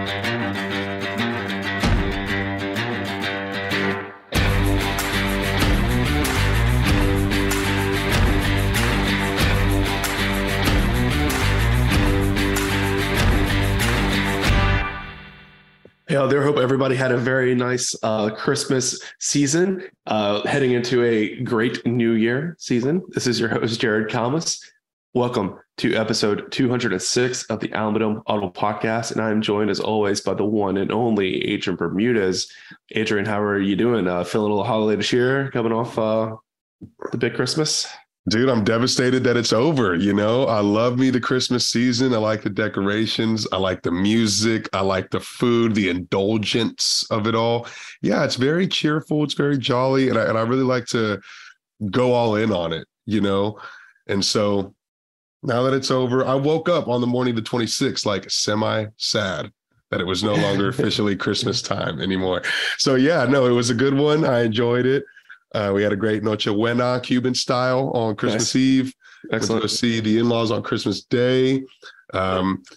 Yeah, I hope everybody had a very nice Christmas season, heading into a great New Year season. This is your host, Jared Kalmus. Welcome to episode 206 of the Alamodome Audible Podcast, and I'm joined, as always, by the one and only Adrian Bermudez. Adrian, how are you doing? Feeling a little holiday cheer coming off the big Christmas? Dude, I'm devastated that it's over. You know, I love me the Christmas season. I like the decorations. I like the music. I like the food, the indulgence of it all. Yeah, it's very cheerful. It's very jolly. And I really like to go all in on it, you know? And so now that it's over, I woke up on the morning of the 26th, like semi-sad that it was no longer officially Christmas time anymore. So yeah, no, it was a good one. I enjoyed it. We had a great Noche Buena Cuban style on Christmas Eve. Excellent. Went to see the in-laws on Christmas Day. And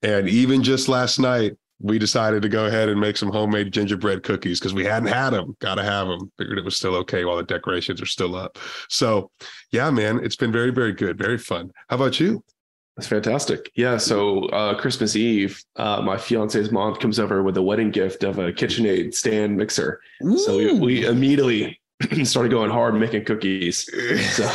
even just last night, we decided to go ahead and make some homemade gingerbread cookies because we hadn't had them. Got to have them. Figured it was still okay while the decorations are still up. So yeah, man, it's been very, very good. Very fun. How about you? That's fantastic. Yeah. So Christmas Eve, my fiance's mom comes over with a wedding gift of a KitchenAid stand mixer. Ooh. So we immediately started going hard making cookies. So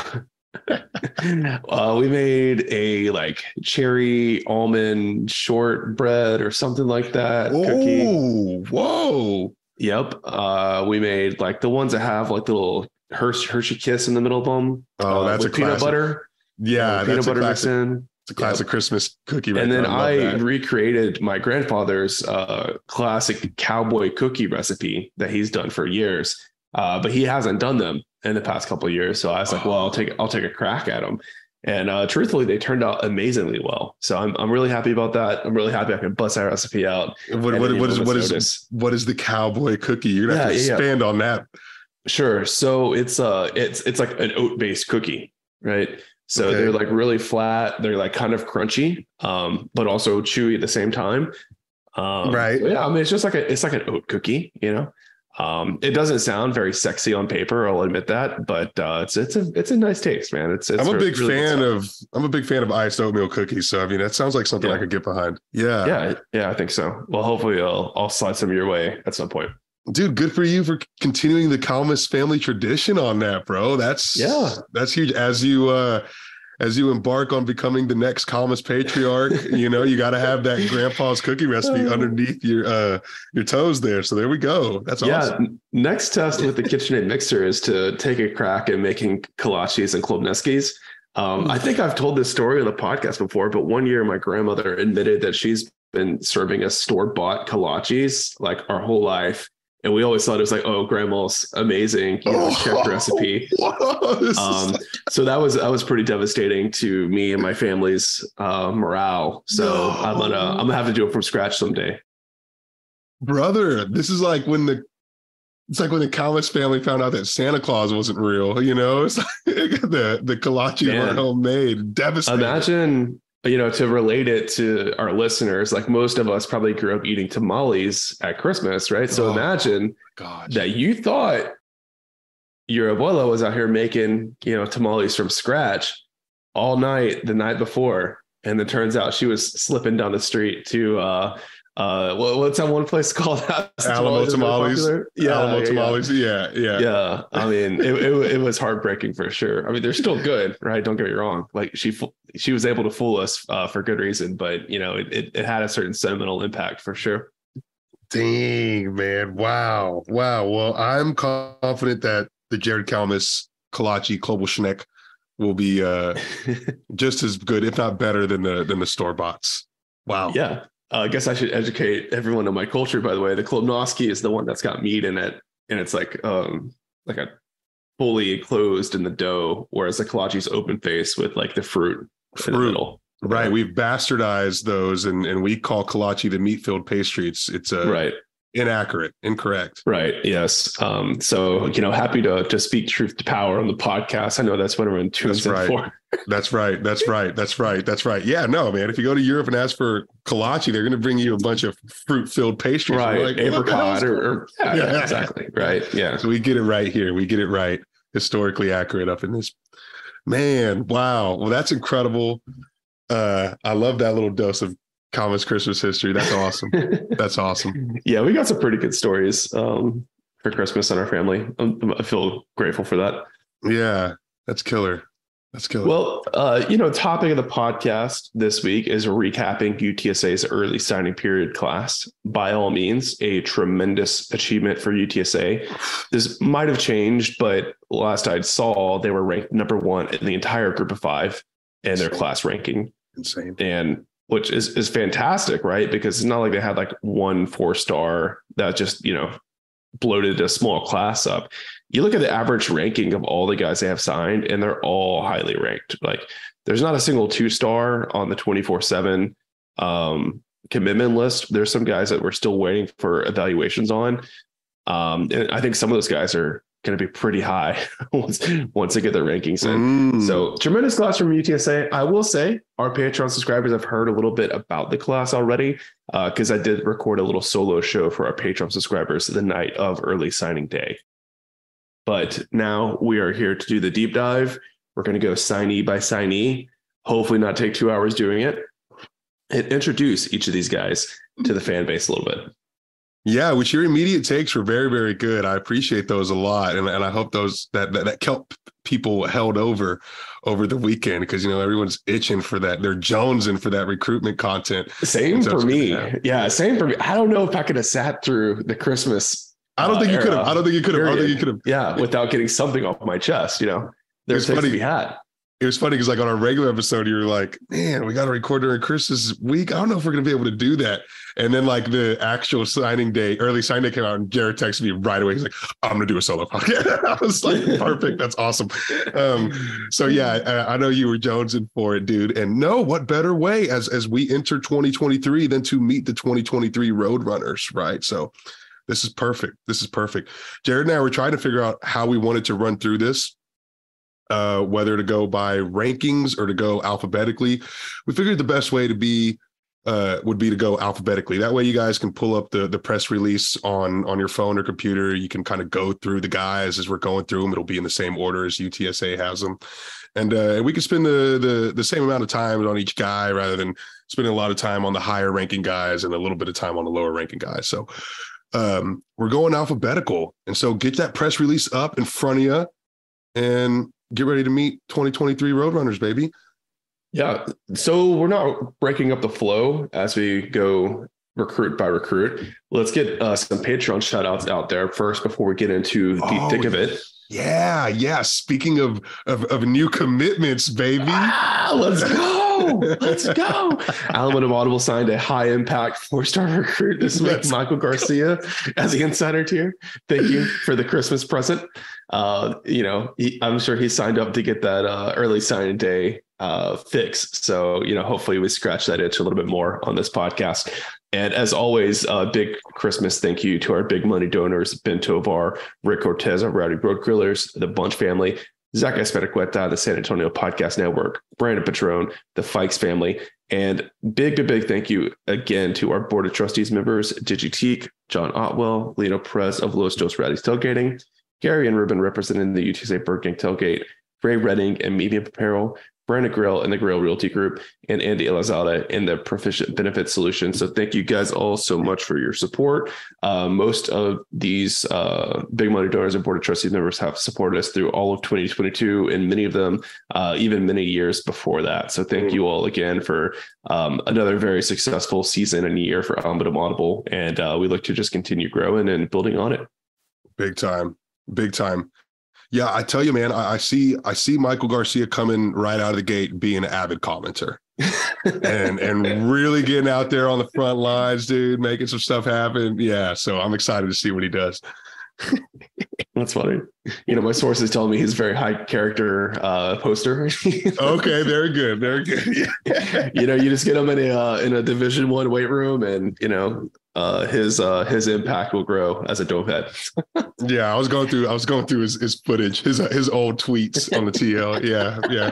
we made a like cherry almond shortbread or something like that. Oh, whoa. Yep. We made like the ones that have like the little Hershey Kiss in the middle of them. Oh, that's a peanut classic. Butter. Yeah, peanut that's butter a mix in. It's a classic Christmas cookie. Right and then I that. recreated my grandfather's classic cowboy cookie recipe that he's done for years. But he hasn't done them in the past couple of years. So I was like, well, I'll take a crack at them. And truthfully, they turned out amazingly well. So I'm really happy about that. I'm really happy I can bust that recipe out. What is the cowboy cookie? You're gonna have to expand on that. Sure. So it's like an oat-based cookie, right? So they're like really flat. They're like kind of crunchy, but also chewy at the same time. Right. So yeah. I mean, it's like an oat cookie, you know. It doesn't sound very sexy on paper, I'll admit that, but it's a nice taste, man. I'm a big fan of iced oatmeal cookies. So I mean, that sounds like something I could get behind. Yeah, I think so. Well, hopefully I'll slide some your way at some point. Dude, good for you for continuing the Kalmus family tradition on that, bro. That's huge. As you embark on becoming the next Kalmus patriarch, you know, you got to have that grandpa's cookie recipe underneath your toes there. So there we go. That's awesome. Next test with the KitchenAid mixer is to take a crack at making kolaches and klobneskis. I think I've told this story on the podcast before, but one year my grandmother admitted that she's been serving us store-bought kolaches like our whole life. And we always thought it was like, oh, grandma's amazing, chef recipe. So that was pretty devastating to me and my family's morale. So I'm gonna have to do it from scratch someday. Brother, this is like when the Kalmus family found out that Santa Claus wasn't real. You know, it's like the kolaches weren't homemade. Devastating. Imagine. You know, to relate it to our listeners, like most of us probably grew up eating tamales at Christmas, right? So imagine that you thought your abuela was out here making, you know, tamales from scratch all night the night before. And it turns out she was slipping down the street to what's that one place called? Alamo Tamales. Alamo Tamales. Yeah. I mean, it was heartbreaking for sure. I mean, they're still good, right? Don't get me wrong. Like she was able to fool us for good reason, but you know, it had a certain sentimental impact for sure. Dang, man. Wow. Well, I'm confident that the Jared Kalmus kolache Klobelschneck will be just as good, if not better than the store-boughts. Wow. Yeah. I guess I should educate everyone on my culture, by the way. The klobnoski is the one that's got meat in it, and it's like a fully enclosed in the dough, whereas the kolache is open face with like the fruit in the middle. Right. We've bastardized those, and we call kolache the meat-filled pastry. It's right. Incorrect. Right. Yes. So, you know, happy to speak truth to power on the podcast. I know that's what everyone tunes in for. That's right. Yeah, no, man. If you go to Europe and ask for kolache, they're going to bring you a bunch of fruit-filled pastries. Right. Like, Apricot yeah, exactly. Right. Yeah. So we get it right here. We get it right. Historically accurate up in this. Man, wow. Well, that's incredible. I love that little dose of Commons Christmas history. That's awesome. That's awesome. Yeah, we got some pretty good stories for Christmas in our family. I feel grateful for that. Yeah, that's killer. Well, topic of the podcast this week is recapping UTSA's early signing period class. By all means, a tremendous achievement for UTSA. This might have changed, but last I saw, they were ranked number 1 in the entire group of 5 in their class ranking. Insane. And which is fantastic, right? Because it's not like they had like one 4-star that just, bloated a small class up. You look at the average ranking of all the guys they have signed, and they're all highly ranked. Like there's not a single 2-star on the 24/7 commitment list. There's some guys that we're still waiting for evaluations on. And I think some of those guys are going to be pretty high once they get their rankings in. So tremendous class from UTSA. I will say our Patreon subscribers have heard a little bit about the class already because I did record a little solo show for our Patreon subscribers the night of early signing day. But now we are here to do the deep dive. We're going to go signee by signee, hopefully not take 2 hours doing it, and introduce each of these guys to the fan base a little bit. Yeah, which your immediate takes were very, very good. I appreciate those a lot. And I hope those that kept people held over the weekend because, everyone's itching for that. They're jonesing for that recruitment content. Same for me. Yeah, same for me. I don't know if I could have sat through the Christmas. I don't think you could have. Yeah, without getting something off my chest, There's things to be had. It was funny because like on our regular episode, you were like, man, we got to record during Christmas week. I don't know if we're going to be able to do that. And then like the actual early signing day came out and Jared texted me right away. He's like, I'm going to do a solo podcast. I was like, perfect. That's awesome. So yeah, I know you were jonesing for it, dude. And no, what better way as we enter 2023 than to meet the 2023 Roadrunners, right? So this is perfect. Jared and I were trying to figure out how we wanted to run through this. Whether to go by rankings or to go alphabetically. We figured the best way to be would be to go alphabetically. That way you guys can pull up the press release on your phone or computer. You can kind of go through the guys as we're going through them. It'll be in the same order as UTSA has them. And we can spend the same amount of time on each guy rather than spending a lot of time on the higher ranking guys and a little bit of time on the lower ranking guys. So we're going alphabetical. And so get that press release up in front of you and get ready to meet 2023 Roadrunners, baby. Yeah. So we're not breaking up the flow as we go recruit by recruit. Let's get some Patreon shout outs out there first before we get into the thick of it. Yeah. Speaking of new commitments, baby. Let's go. Alabama Audible signed a high impact 4-star recruit this week, Michael Garcia, as the insider tier. Thank you for the Christmas present. I'm sure he signed up to get that early signing day fix. So, hopefully we scratch that itch a little bit more on this podcast. And as always, a big Christmas thank you to our big money donors, Ben Tovar, Rick Cortez, our Rowdy Road Grillers, the Bunch family, Zach Espericueta, the San Antonio Podcast Network, Brandon Patron, the Fikes family, and big thank you again to our Board of Trustees members, Digi Teak, John Otwell, Lino Perez of Los Dos Rowdy's Tailgating, Gary and Ruben representing the UTSA Bird Gang Tailgate, Ray Redding and Medium Apparel, Brandon Grill and the Grill Realty Group, and Andy Elazada in the Proficient Benefit Solutions. So thank you guys all so much for your support. Most of these big money donors and Board of Trustees members have supported us through all of 2022, and many of them even many years before that. So thank you all again for another very successful season and year for Alabama Audible. And we look to just continue growing and building on it. Big time. Yeah, I tell you, man, I see Michael Garcia coming right out of the gate being an avid commenter and really getting out there on the front lines, dude, making some stuff happen. Yeah, so I'm excited to see what he does. That's funny. My sources tell me he's a very high character poster. Okay, very good, very good. Yeah. You just get him in a Division I weight room, and his impact will grow as a dope head. Yeah, I was going through his footage, his old tweets on the TL. Yeah.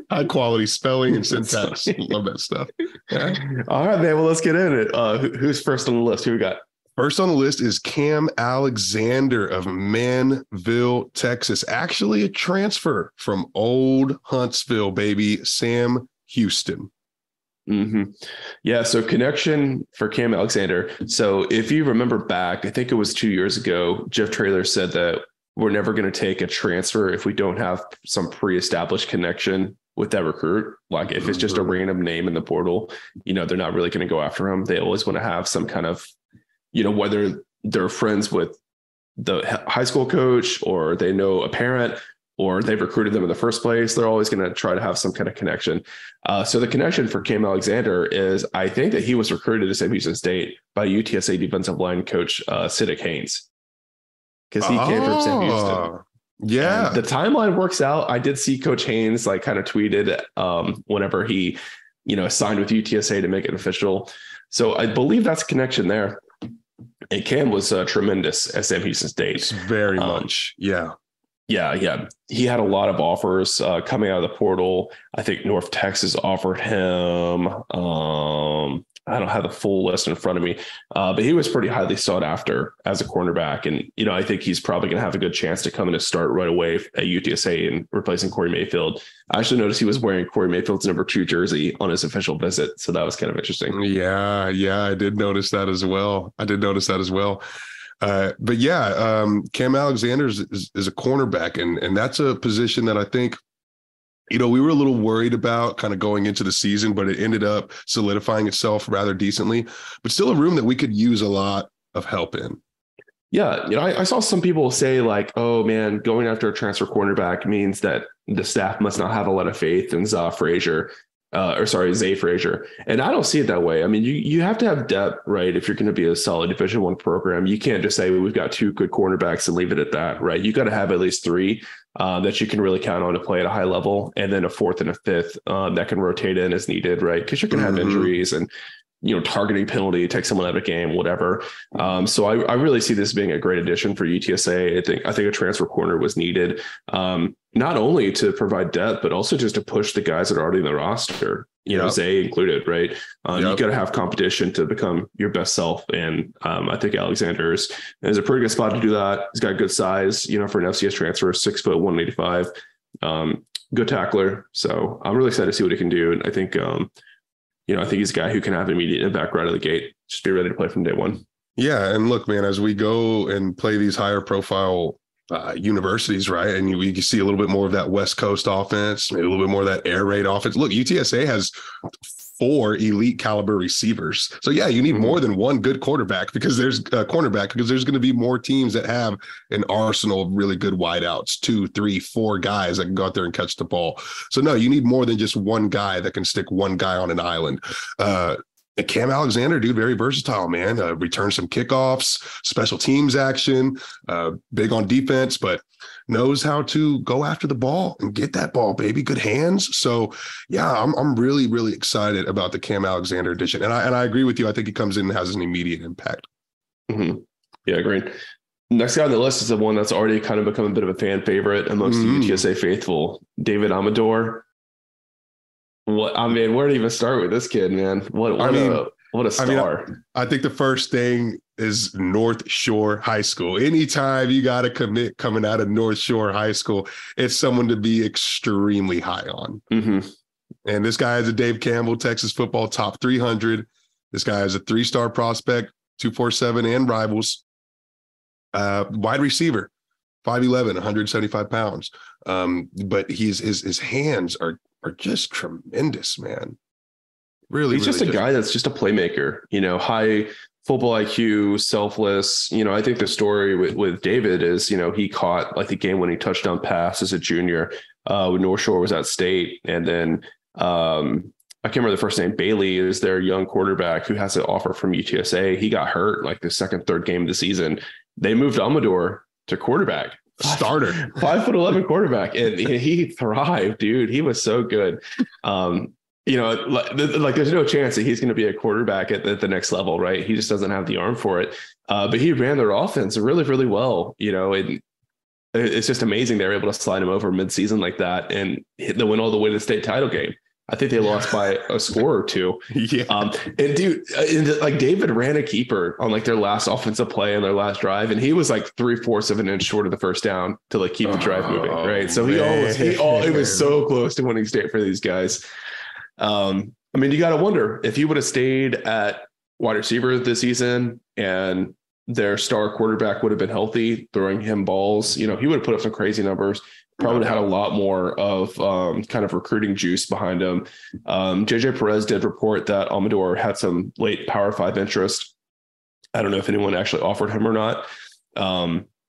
High quality spelling and syntax. Love that stuff. Yeah. All right, man. Well, let's get in it. Who's first on the list? Who we got? First on the list is Cam Alexander of Manville, Texas. Actually, a transfer from old Huntsville, baby. Sam Houston. Mm-hmm. Yeah. So connection for Cam Alexander. So if you remember back, I think it was 2 years ago, Jeff Traylor said that we're never going to take a transfer if we don't have some pre-established connection with that recruit. Like if it's just a random name in the portal, they're not really going to go after him. They always want to have some kind of, whether they're friends with the high school coach or they know a parent or they've recruited them in the first place, they're always going to try to have some kind of connection. So the connection for Cam Alexander is, I think that he was recruited to Sam Houston State by UTSA defensive line coach Siddick Haynes, because he came from Sam Houston. Yeah. And the timeline works out. I did see Coach Haynes kind of tweeted whenever he, signed with UTSA to make it official. So I believe that's a connection there. And Cam was tremendous at Sam Houston State. Very much. Yeah. Yeah. He had a lot of offers coming out of the portal. I think North Texas offered him. I don't have the full list in front of me, but he was pretty highly sought after as a cornerback. And, I think he's probably going to have a good chance to come in and start right away at UTSA and replacing Corey Mayfield. I actually noticed he was wearing Corey Mayfield's number 2 jersey on his official visit. So that was kind of interesting. Yeah. I did notice that as well. But yeah, Cam Alexander is a cornerback, and that's a position that I think, we were a little worried about kind of going into the season, but it ended up solidifying itself rather decently, but still a room that we could use a lot of help in. Yeah. I saw some people say like, oh man, going after a transfer cornerback means that the staff must not have a lot of faith in Zay Frazier. And I don't see it that way. I mean, you have to have depth, right? If you're going to be a solid Division I program, you can't just say, well, we've got 2 good cornerbacks and leave it at that, right? You got to have at least 3 that you can really count on to play at a high level, and then a 4th and a 5th that can rotate in as needed, right? Because you're going to have injuries and, targeting penalty, take someone out of a game, whatever. So I really see this being a great addition for UTSA. I think a transfer corner was needed, not only to provide depth, but also just to push the guys that are already in the roster, Zay included, right? You got to have competition to become your best self. And I think Alexander is a pretty good spot to do that. He's got good size, for an FCS transfer, 6 foot, 185, good tackler. So I'm really excited to see what he can do. And I think, I think he's a guy who can have immediate impact right out of the gate. Just be ready to play from day one. Yeah. And look, man, as we go and play these higher profile universities, right? And you see a little bit more of that West Coast offense, maybe a little bit more of that air raid offense. Look, UTSA has 4 elite caliber receivers. So yeah, you need more than one good cornerback because there's going to be more teams that have an arsenal of really good wideouts, 2, 3, 4 guys that can go out there and catch the ball. So no, you need more than just one guy that can stick one guy on an island. And Cam Alexander, dude, very versatile, man. Returns some kickoffs, special teams action, big on defense, but knows how to go after the ball and get that ball, baby. Good hands. So yeah, I'm really, really excited about the Cam Alexander addition. And I agree with you. I think he comes in and has an immediate impact. Mm-hmm. Yeah, great. Next guy on the list is the one that's already kind of become a bit of a fan favorite amongst the UTSA faithful, David Amador. Where to even start with this kid, man? What a star. I think the first thing is North Shore High School. Anytime you got a commit coming out of North Shore High School, it's someone to be extremely high on. Mm-hmm. And this guy is a Dave Campbell, Texas football top 300. This guy is a 3-star prospect, 247 and rivals. Wide receiver, 5'11", 175 pounds. But his hands are just tremendous, man. Really, he's just a guy that's just a playmaker, high football IQ, selfless. I think the story with David is, he caught like the game-winning touchdown pass as a junior when North Shore was at state. And then I can't remember the first name. Bailey is their young quarterback who has an offer from UTSA. He got hurt like the second, third game of the season. They moved Amador to quarterback. Starter. 5'11" quarterback. And he thrived, dude. He was so good. Like there's no chance that he's going to be a quarterback at the next level, right? He just doesn't have the arm for it. But he ran their offense really, really well, and it's just amazing they were able to slide him over midseason like that and they went all the way to the state title game. I think they lost by a score or two. Yeah. And dude, like David ran a keeper on like their last offensive play on their last drive, and he was like 3/4 of an inch short of the first down to like keep the drive moving. Right. So it was so close to winning state for these guys. I mean, you got to wonder if he would have stayed at wide receiver this season and their star quarterback would have been healthy, throwing him balls, he would have put up some crazy numbers. Probably had a lot more of kind of recruiting juice behind him. JJ Perez did report that Amador had some late Power 5 interest. I don't know if anyone actually offered him or not.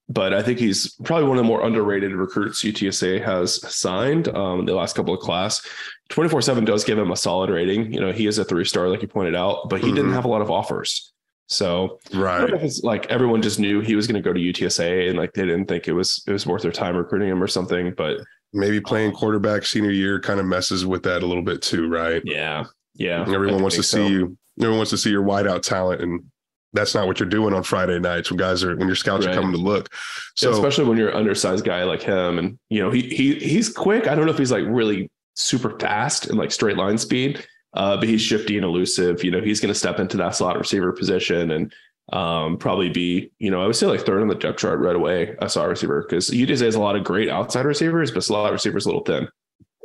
But I think he's probably one of the more underrated recruits UTSA has signed in the last couple of class. 24/7 does give him a solid rating. He is a 3-star, like you pointed out, but he didn't have a lot of offers. So right. I don't know if it's like everyone just knew he was going to go to UTSA and like they didn't think it was worth their time recruiting him or something. But maybe playing quarterback senior year kind of messes with that a little bit too, right? Yeah. Everyone wants to see you. Everyone wants to see your wideout talent, and that's not what you're doing on Friday nights when your scouts are coming to look. So especially when you're an undersized guy like him, and he's quick. I don't know if he's like really super fast and like straight line speed. But he's shifty and elusive. He's going to step into that slot receiver position and probably be, I would say like third on the depth chart right away, a slot receiver, because UTSA has a lot of great outside receivers, but slot receivers a little thin.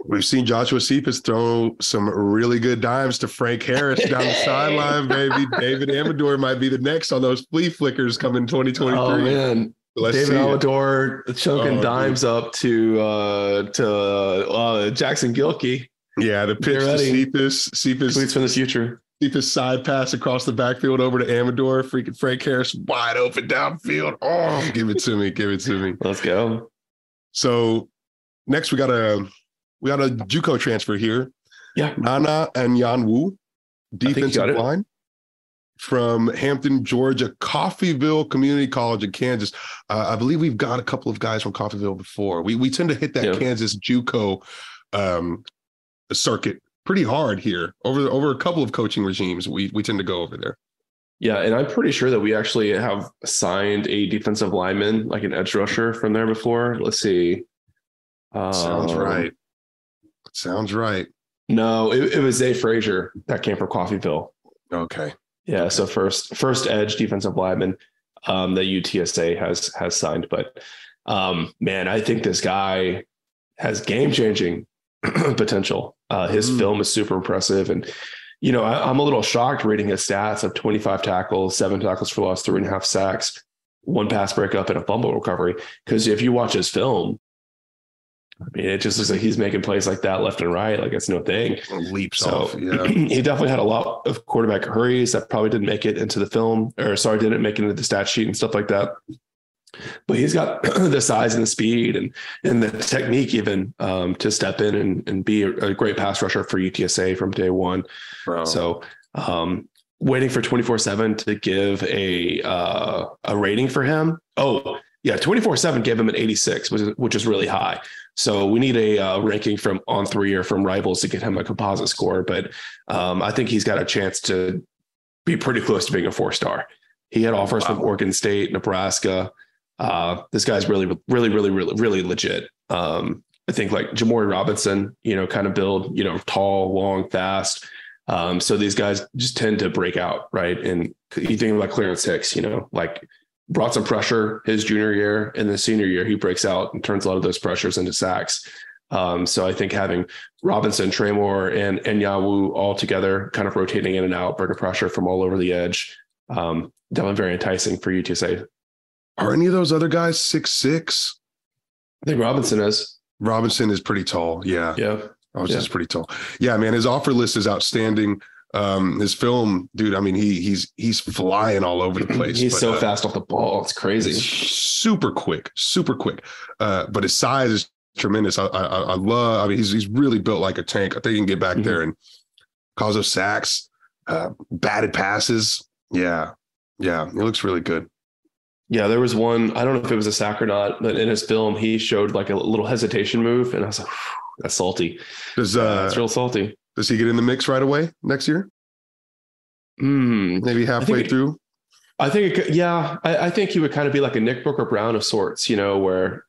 We've seen Joshua Cephas throw some really good dimes to Frank Harris down the sideline, baby. David Amador might be the next on those flea flickers coming 2023. Oh, man. David Amador choking dimes up to Jackson Gilkey. Yeah, the pitch to Cephas. Tweets from the future. Cephas side pass across the backfield over to Amador. Freaking Frank Harris wide open downfield. Oh, give it to me. Let's go. So next we got a JUCO transfer here. Yeah. Nana and Yan Wu, defensive line from Hampton, Georgia, Coffeyville Community College in Kansas. I believe we've got a couple of guys from Coffeyville before. We tend to hit that Kansas JUCO circuit pretty hard here over a couple of coaching regimes. We tend to go over there. Yeah, and I'm pretty sure that we actually have signed a defensive lineman, like an edge rusher from there before. Let's see. Sounds right. No, it was Zay Frazier that came from Coffeyville. Okay. Yeah, so first edge defensive lineman that UTSA has signed. But man, I think this guy has game-changing potential. His film is super impressive. And, I'm a little shocked reading his stats of 25 tackles, 7 tackles for loss, 3.5 sacks, 1 pass breakup, and a fumble recovery. Because if you watch his film, I mean, it just looks like he's making plays like that left and right. Like it's no thing. Leaps off. Yeah. He definitely had a lot of quarterback hurries that probably didn't make it into the film, didn't make it into the stat sheet and stuff like that. But he's got the size and the speed and the technique even to step in and be a great pass rusher for UTSA from day one. Bro. So waiting for 24/7 to give a rating for him. Oh, yeah. 24/7 gave him an 86, which is really high. So we need a ranking from On3 or from Rivals to get him a composite score. But I think he's got a chance to be pretty close to being a 4-star. He had offers from Oregon State, Nebraska. This guy's really legit. I think like Jamori Robinson, kind of build, tall, long, fast. So these guys just tend to break out, right? And you think about Clarence Hicks, like brought some pressure his junior year, and the senior year he breaks out and turns a lot of those pressures into sacks. So I think having Robinson, Tremor, and Yawu all together, kind of rotating in and out, bringing pressure from all over the edge, definitely very enticing for UTSA. Are any of those other guys 6'6"? I think Robinson is. Robinson is pretty tall. Yeah. Robinson's pretty tall. Yeah, man. His offer list is outstanding. His film, dude, I mean, he's flying all over the place. He's so fast off the ball. It's crazy. Super quick. But his size is tremendous. I love, I mean, he's really built like a tank. I think he can get back there and cause those sacks, batted passes. Yeah. He looks really good. Yeah, there was one, I don't know if it was a sack or not, but in his film, he showed like a little hesitation move. And I was like, that's salty. Does That's real salty. does he get in the mix right away next year? Maybe halfway through? I think, I think he would kind of be like a Nick Booker Brown of sorts, where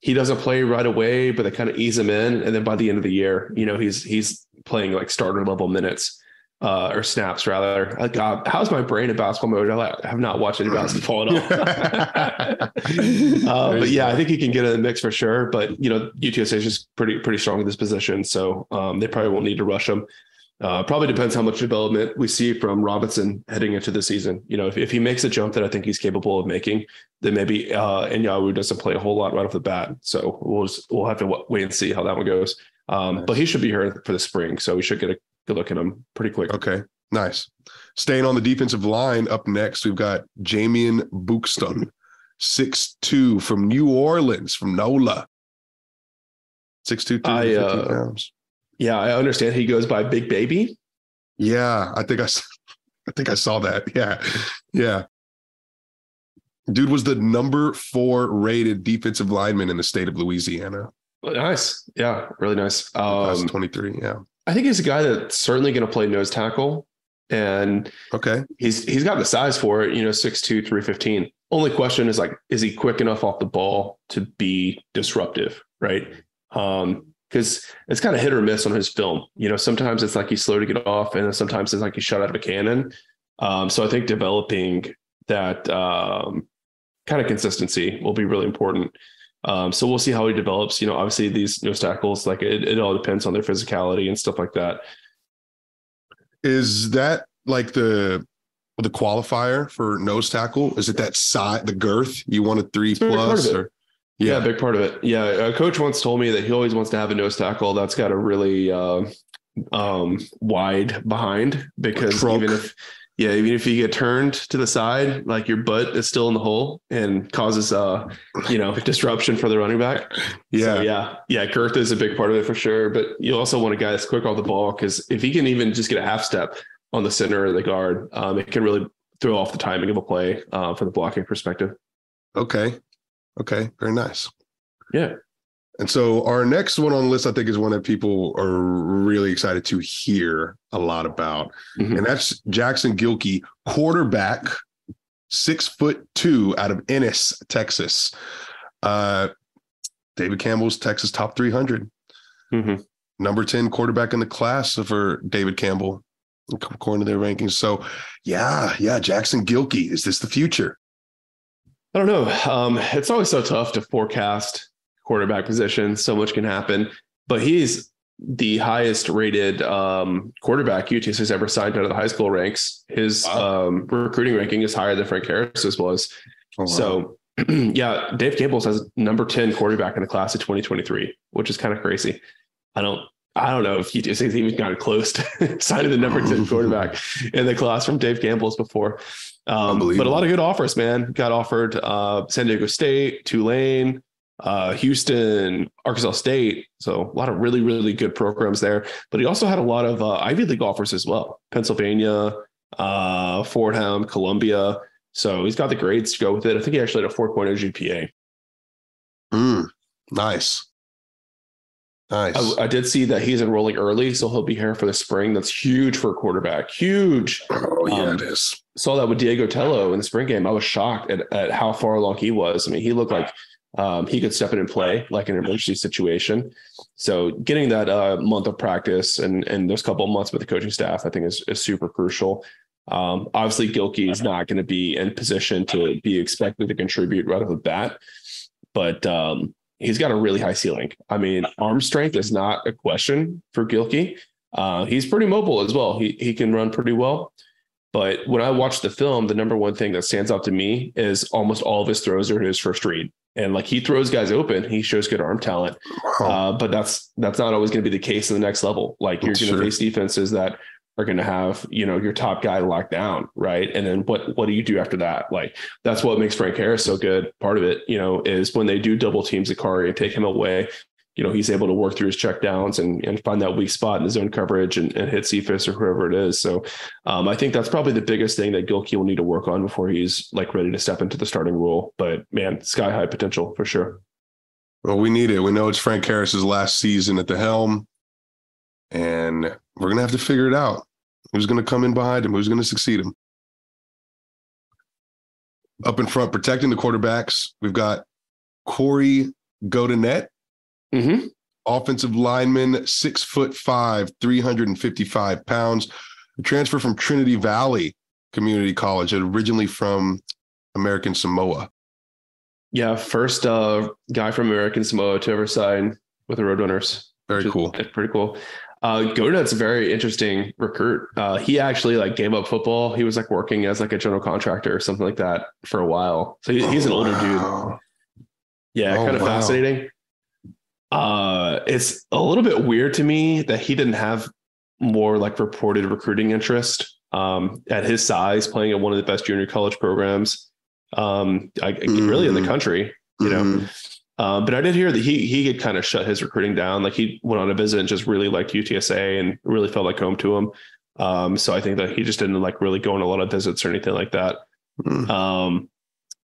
he doesn't play right away, but they kind of ease him in. And then by the end of the year, he's playing like starter level minutes. Or snaps rather. God, how's my brain in basketball mode? I have not watched any basketball at all. But yeah, I think he can get in the mix for sure. But UTSA is just pretty strong in this position, so they probably won't need to rush him. Probably depends how much development we see from Robinson heading into the season. If he makes a jump that I think he's capable of making, then maybe Enyawu doesn't play a whole lot right off the bat. So we'll have to wait and see how that one goes. Nice. But he should be here for the spring, so we should get a good look at him pretty quick. Okay, nice. Staying on the defensive line, up next, we've got Jamian Buxton, 6'2", from New Orleans, from NOLA. 6'2", 250 pounds. Yeah, I understand he goes by Big Baby. Yeah, I think I saw that. Yeah. Dude was the number 4 rated defensive lineman in the state of Louisiana. Nice. Yeah, really nice. Class 23, yeah. I think he's a guy that's certainly going to play nose tackle, and he's got the size for it. 6'2", 315. Only question is is he quick enough off the ball to be disruptive, right? Because it's kind of hit or miss on his film. Sometimes it's like he's slow to get off, and then sometimes it's like he's shot out of a cannon. So I think developing that kind of consistency will be really important. So we'll see how he develops. Obviously these nose tackles, like it all depends on their physicality and stuff like that. Is that like the qualifier for nose tackle? Is it that size, the girth? You want a 3+? Or? Yeah, big part of it. Yeah, a coach once told me that he always wants to have a nose tackle that's got a really wide behind, because even if you get turned to the side, like your butt is still in the hole and causes, disruption for the running back. Yeah. So girth is a big part of it for sure. But you also want a guy that's quick off the ball, because if he can even just get a half step on the center of the guard, it can really throw off the timing of a play from the blocking perspective. Okay. Very nice. Yeah. And so our next one on the list, I think, is one that people are really excited to hear a lot about. Mm-hmm. And that's Jackson Gilkey, quarterback, 6'2", out of Ennis, Texas. David Campbell's Texas top 300. Mm-hmm. Number 10 quarterback in the class for David Campbell, according to their rankings. So, yeah, Jackson Gilkey. Is this the future? I don't know. It's always so tough to forecast quarterback position. So much can happen, but he's the highest rated quarterback UTSA has ever signed out of the high school ranks. His recruiting ranking is higher than Frank Harris's was. Oh, wow. So yeah, Dave Campbell has number 10 quarterback in the class of 2023, which is kind of crazy. I don't know if UTSA's even gotten close to signing the number 10 quarterback in the class from Dave Campbell's before. But a lot of good offers, man. Got offered San Diego State, Tulane, Houston, Arkansas State. So a lot of really, really good programs there. But he also had a lot of Ivy League offers as well. Pennsylvania, Fordham, Columbia. So he's got the grades to go with it. I think he actually had a 4.0 GPA. Nice. I did see that he's enrolling early, so he'll be here for the spring. That's huge for a quarterback. Huge. Oh, yeah, it is. Saw that with Diego Tello in the spring game. I was shocked at how far along he was. I mean, he looked like he could step in and play like an emergency situation. So getting that month of practice and those couple of months with the coaching staff, I think is super crucial. Obviously, Gilkey is not going to be in position to be expected to contribute right off the bat, but he's got a really high ceiling. I mean, arm strength is not a question for Gilkey. He's pretty mobile as well. He can run pretty well. But when I watch the film, the number one thing that stands out to me is almost all of his throws are his first read. And like he throws guys open, he shows good arm talent. But that's not always going to be the case in the next level. Like you're going to face defenses that are going to have, your top guy locked down. Right. And then what do you do after that? Like, that's what makes Frank Harris so good. Part of it, is when they do double team Zachary and take him away, he's able to work through his check downs and find that weak spot in the zone coverage and hit Cephas or whoever it is. So I think that's probably the biggest thing that Gilkey will need to work on before he's like ready to step into the starting role. But man, sky high potential for sure. Well, we need it. We know it's Frank Harris's last season at the helm, and we're going to have to figure it out. Who's going to come in behind him? Who's going to succeed him? Up in front, protecting the quarterbacks, we've got Corey Go-to-net, offensive lineman, 6'5", 355 pounds, a transfer from Trinity Valley Community College, originally from American Samoa. Yeah, first guy from American Samoa to ever sign with the Roadrunners. Very cool. Pretty cool. Go-to-net's a very interesting recruit. He actually like gave up football. He was like working as like a general contractor or something like that for a while. So he's an older dude. Yeah, kind of fascinating. It's a little bit weird to me that he didn't have more like reported recruiting interest at his size, playing at one of the best junior college programs, really in the country, you know. But I did hear that he had kind of shut his recruiting down. Like he went on a visit and just really liked UTSA and really felt like home to him. So I think that he just didn't like really go on a lot of visits or anything like that.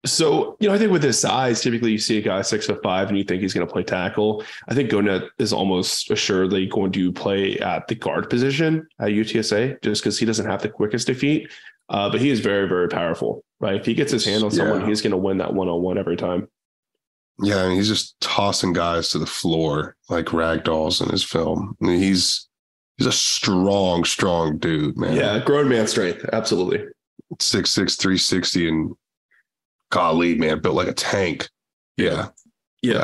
So, I think with his size, typically you see a guy 6'5" and you think he's going to play tackle. I think Go-to-net is almost assuredly going to play at the guard position at UTSA just because he doesn't have the quickest feet. But he is very, very powerful, right? If he gets his hand on someone, he's going to win that one-on-one every time. Yeah, I mean, he's just tossing guys to the floor like ragdolls in his film. I mean, he's a strong dude, man. Yeah, grown man strength. Absolutely. 6'6", 360, and golly, man, built like a tank. Yeah.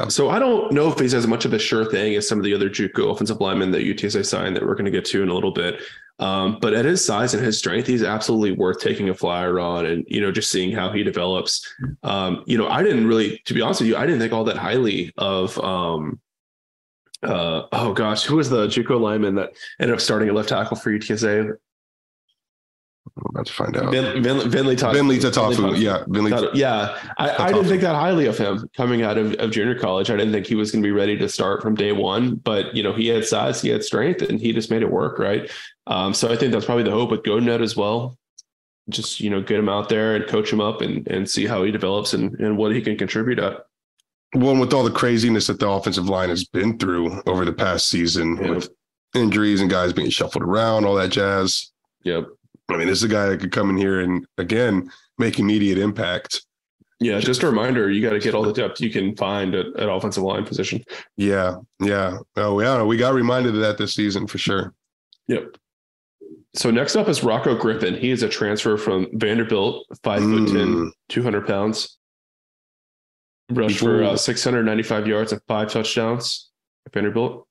So I don't know if he's as much of a sure thing as some of the other JUCO offensive linemen that UTSA signed that we're going to get to in a little bit. But at his size and his strength, he's absolutely worth taking a flyer on and, just seeing how he develops. I didn't really, to be honest with you, I didn't think all that highly of, who was the JUCO lineman that ended up starting at left tackle for UTSA? I'm about to find out. Vinley Tatafu. Yeah. I didn't think that highly of him coming out of junior college. I didn't think he was going to be ready to start from day one, but he had size, he had strength, and he just made it work. Right. So I think that's probably the hope with Go-to-net as well. Just, get him out there and coach him up and see how he develops and what he can contribute at. Well, and with all the craziness that the offensive line has been through over the past season with injuries and guys being shuffled around, all that jazz. Yep. I mean, this is a guy that could come in here and, again, make immediate impact. Yeah, just a reminder, you got to get all the depth you can find at offensive line position. Yeah. Oh, yeah, we got reminded of that this season for sure. Yep. So next up is Rocco Griffin. He is a transfer from Vanderbilt, 5'10", 200 pounds. Rushed for 695 yards and 5 touchdowns at Vanderbilt.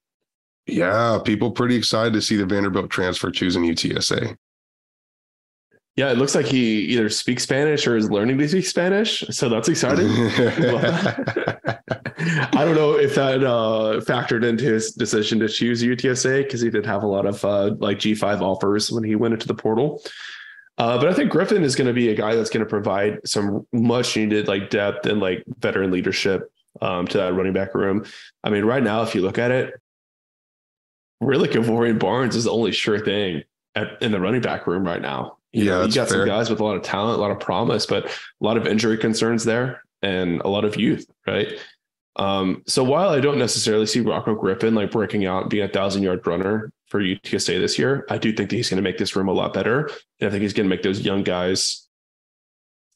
Yeah, people pretty excited to see the Vanderbilt transfer choosing UTSA. Yeah, it looks like he either speaks Spanish or is learning to speak Spanish. So that's exciting. I don't know if that factored into his decision to choose UTSA because he did have a lot of G5 offers when he went into the portal. But I think Griffin is going to be a guy that's going to provide some much needed depth and veteran leadership to that running back room. I mean, right now, if you look at it, really Kevorian Barnes is the only sure thing in the running back room right now. You got some guys with a lot of talent, a lot of promise, but a lot of injury concerns there and a lot of youth, right? So while I don't necessarily see Rocco Griffin breaking out and being 1,000-yard runner for UTSA this year, I do think that he's going to make this room a lot better. And I think he's going to make those young guys,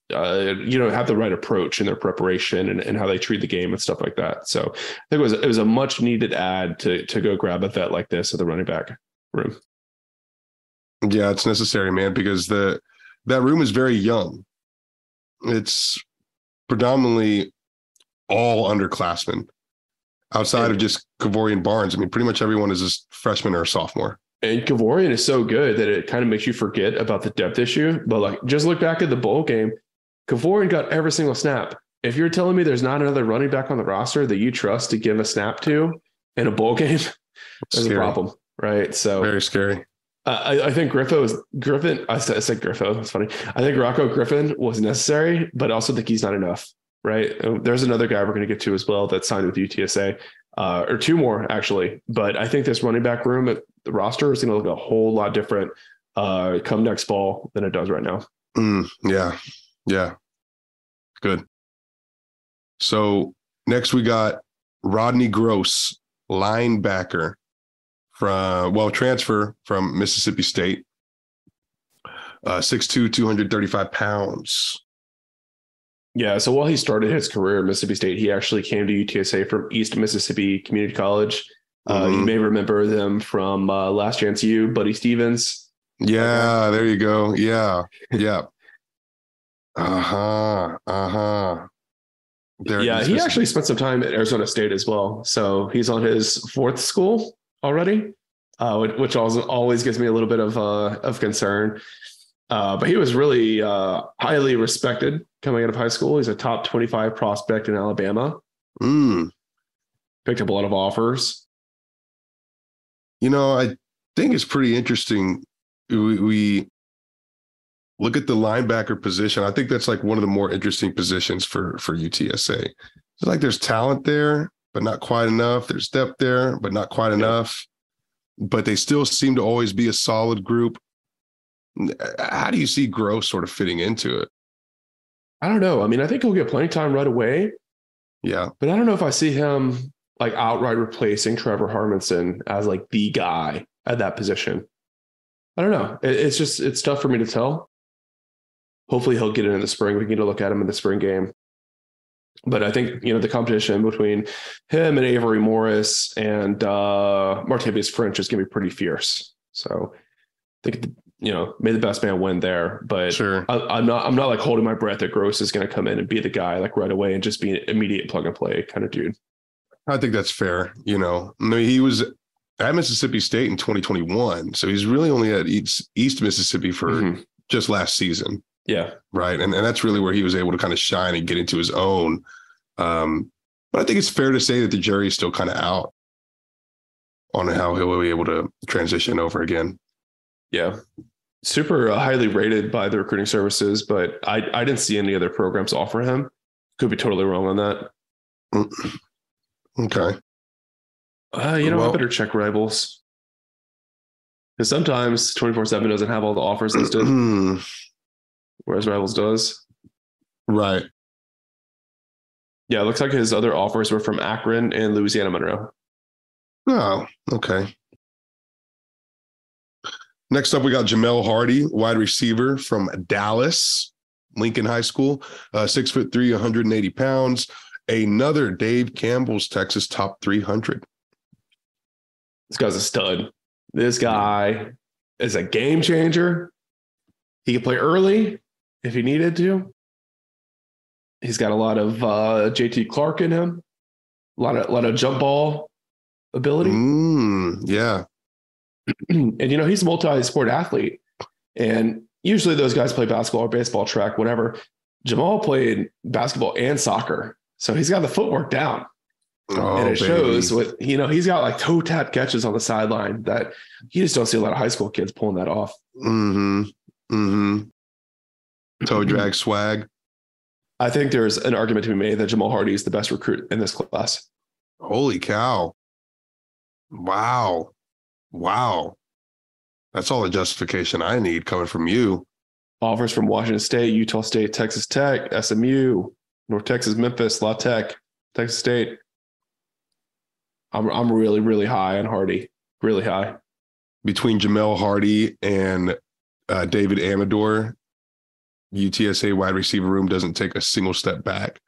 have the right approach in their preparation and how they treat the game and stuff like that. So I think it was a much needed add to go grab a vet like this at the running back room. Yeah, it's necessary, man, because that room is very young. It's predominantly all underclassmen outside of just Kevorian Barnes. I mean, pretty much everyone is a freshman or a sophomore. And Kevorian is so good that it kind of makes you forget about the depth issue. But just look back at the bowl game. Kevorian got every single snap. If you're telling me there's not another running back on the roster that you trust to give a snap to in a bowl game, there's a problem, right? So very scary. I think Griffin. I said Griffo. That's funny. I think Rocco Griffin was necessary, but I also think he's not enough, right? There's another guy we're going to get to as well that signed with UTSA. or two more actually. But I think this running back room at the roster is going to look a whole lot different come next fall than it does right now. Yeah. Yeah. Good. So next we got Rodney Gross, linebacker transfer from Mississippi State. 6'2", 235 pounds. Yeah, so while he started his career at Mississippi State, he actually came to UTSA from East Mississippi Community College. You may remember them from Last Chance U, Buddy Stevens. Yeah, there you go. Yeah, yeah. Yeah, he actually spent some time at Arizona State as well. So he's on his fourth school already, which always gives me a little bit of concern. But he was really highly respected coming out of high school. He's a top 25 prospect in Alabama. Picked up a lot of offers. You know, I think it's pretty interesting. We look at the linebacker position. I think that's like one of the more interesting positions for UTSA. It's like there's talent there, but not quite enough. There's depth there, but not quite enough. But they still seem to always be a solid group. How do you see Gross sort of fitting into it? I don't know. I mean, I think he'll get playing time right away. Yeah. But I don't know if I see him like outright replacing Trevor Harmonson as like the guy at that position. I don't know. It's tough for me to tell. Hopefully he'll get in the spring. We can get a look at him in the spring game. But I think, the competition between him and Avery Morris and Martavius French is going to be pretty fierce. So I think, may the best man win there. But sure. I'm not like holding my breath that Gross is going to come in and be the guy like right away and just be an immediate plug and play kind of dude. I think that's fair. I mean, he was at Mississippi State in 2021. So he's really only at East Mississippi for just last season. Yeah. Right. And that's really where he was able to kind of shine and get into his own. But I think it's fair to say that the jury is still kind of out on how he'll be able to transition over again. Yeah. Super highly rated by the recruiting services, but I didn't see any other programs offer him. Could be totally wrong on that. Okay. I better check Rivals. Because sometimes 24/7 doesn't have all the offers listed. Whereas Rivals does. Right. Yeah, it looks like his other offers were from Akron and Louisiana Monroe. Oh, okay. Next up, we got Jamel Hardy, wide receiver from Dallas, Lincoln High School, 6'3", 180 pounds. Another Dave Campbell's Texas top 300. This guy's a stud. This guy is a game changer. He can play early if he needed to. He's got a lot of JT Clark in him. A lot of jump ball ability. Yeah. And he's a multi-sport athlete. And usually those guys play basketball or baseball, track, whatever. Jamal played basketball and soccer. So he's got the footwork down. And it shows with, he's got like toe tap catches on the sideline that you just don't see a lot of high school kids pulling that off. Toe drag swag. I think there's an argument to be made that Jamal Hardy is the best recruit in this class. Holy cow. Wow. That's all the justification I need coming from you. Offers from Washington State, Utah State, Texas Tech, SMU, North Texas, Memphis, La Tech, Texas State. I'm really, really high on Hardy. Really high. Between Jamel Hardy and David Amador, UTSA wide receiver room doesn't take a single step back.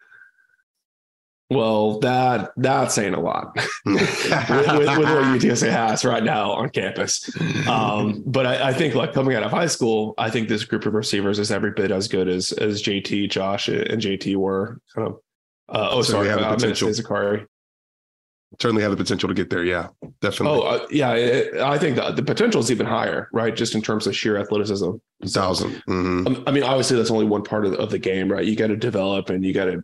Well, that's saying a lot with what UTSA has right now on campus. But I think like coming out of high school, I think this group of receivers is every bit as good as JT, Josh, and JT were. Kind of. Sorry, I meant Zakari. Certainly have the potential to get there. Yeah, definitely. I think the potential is even higher, right? Just in terms of sheer athleticism. 1,000. I mean, obviously that's only one part of the game, right? You got to develop and you got to,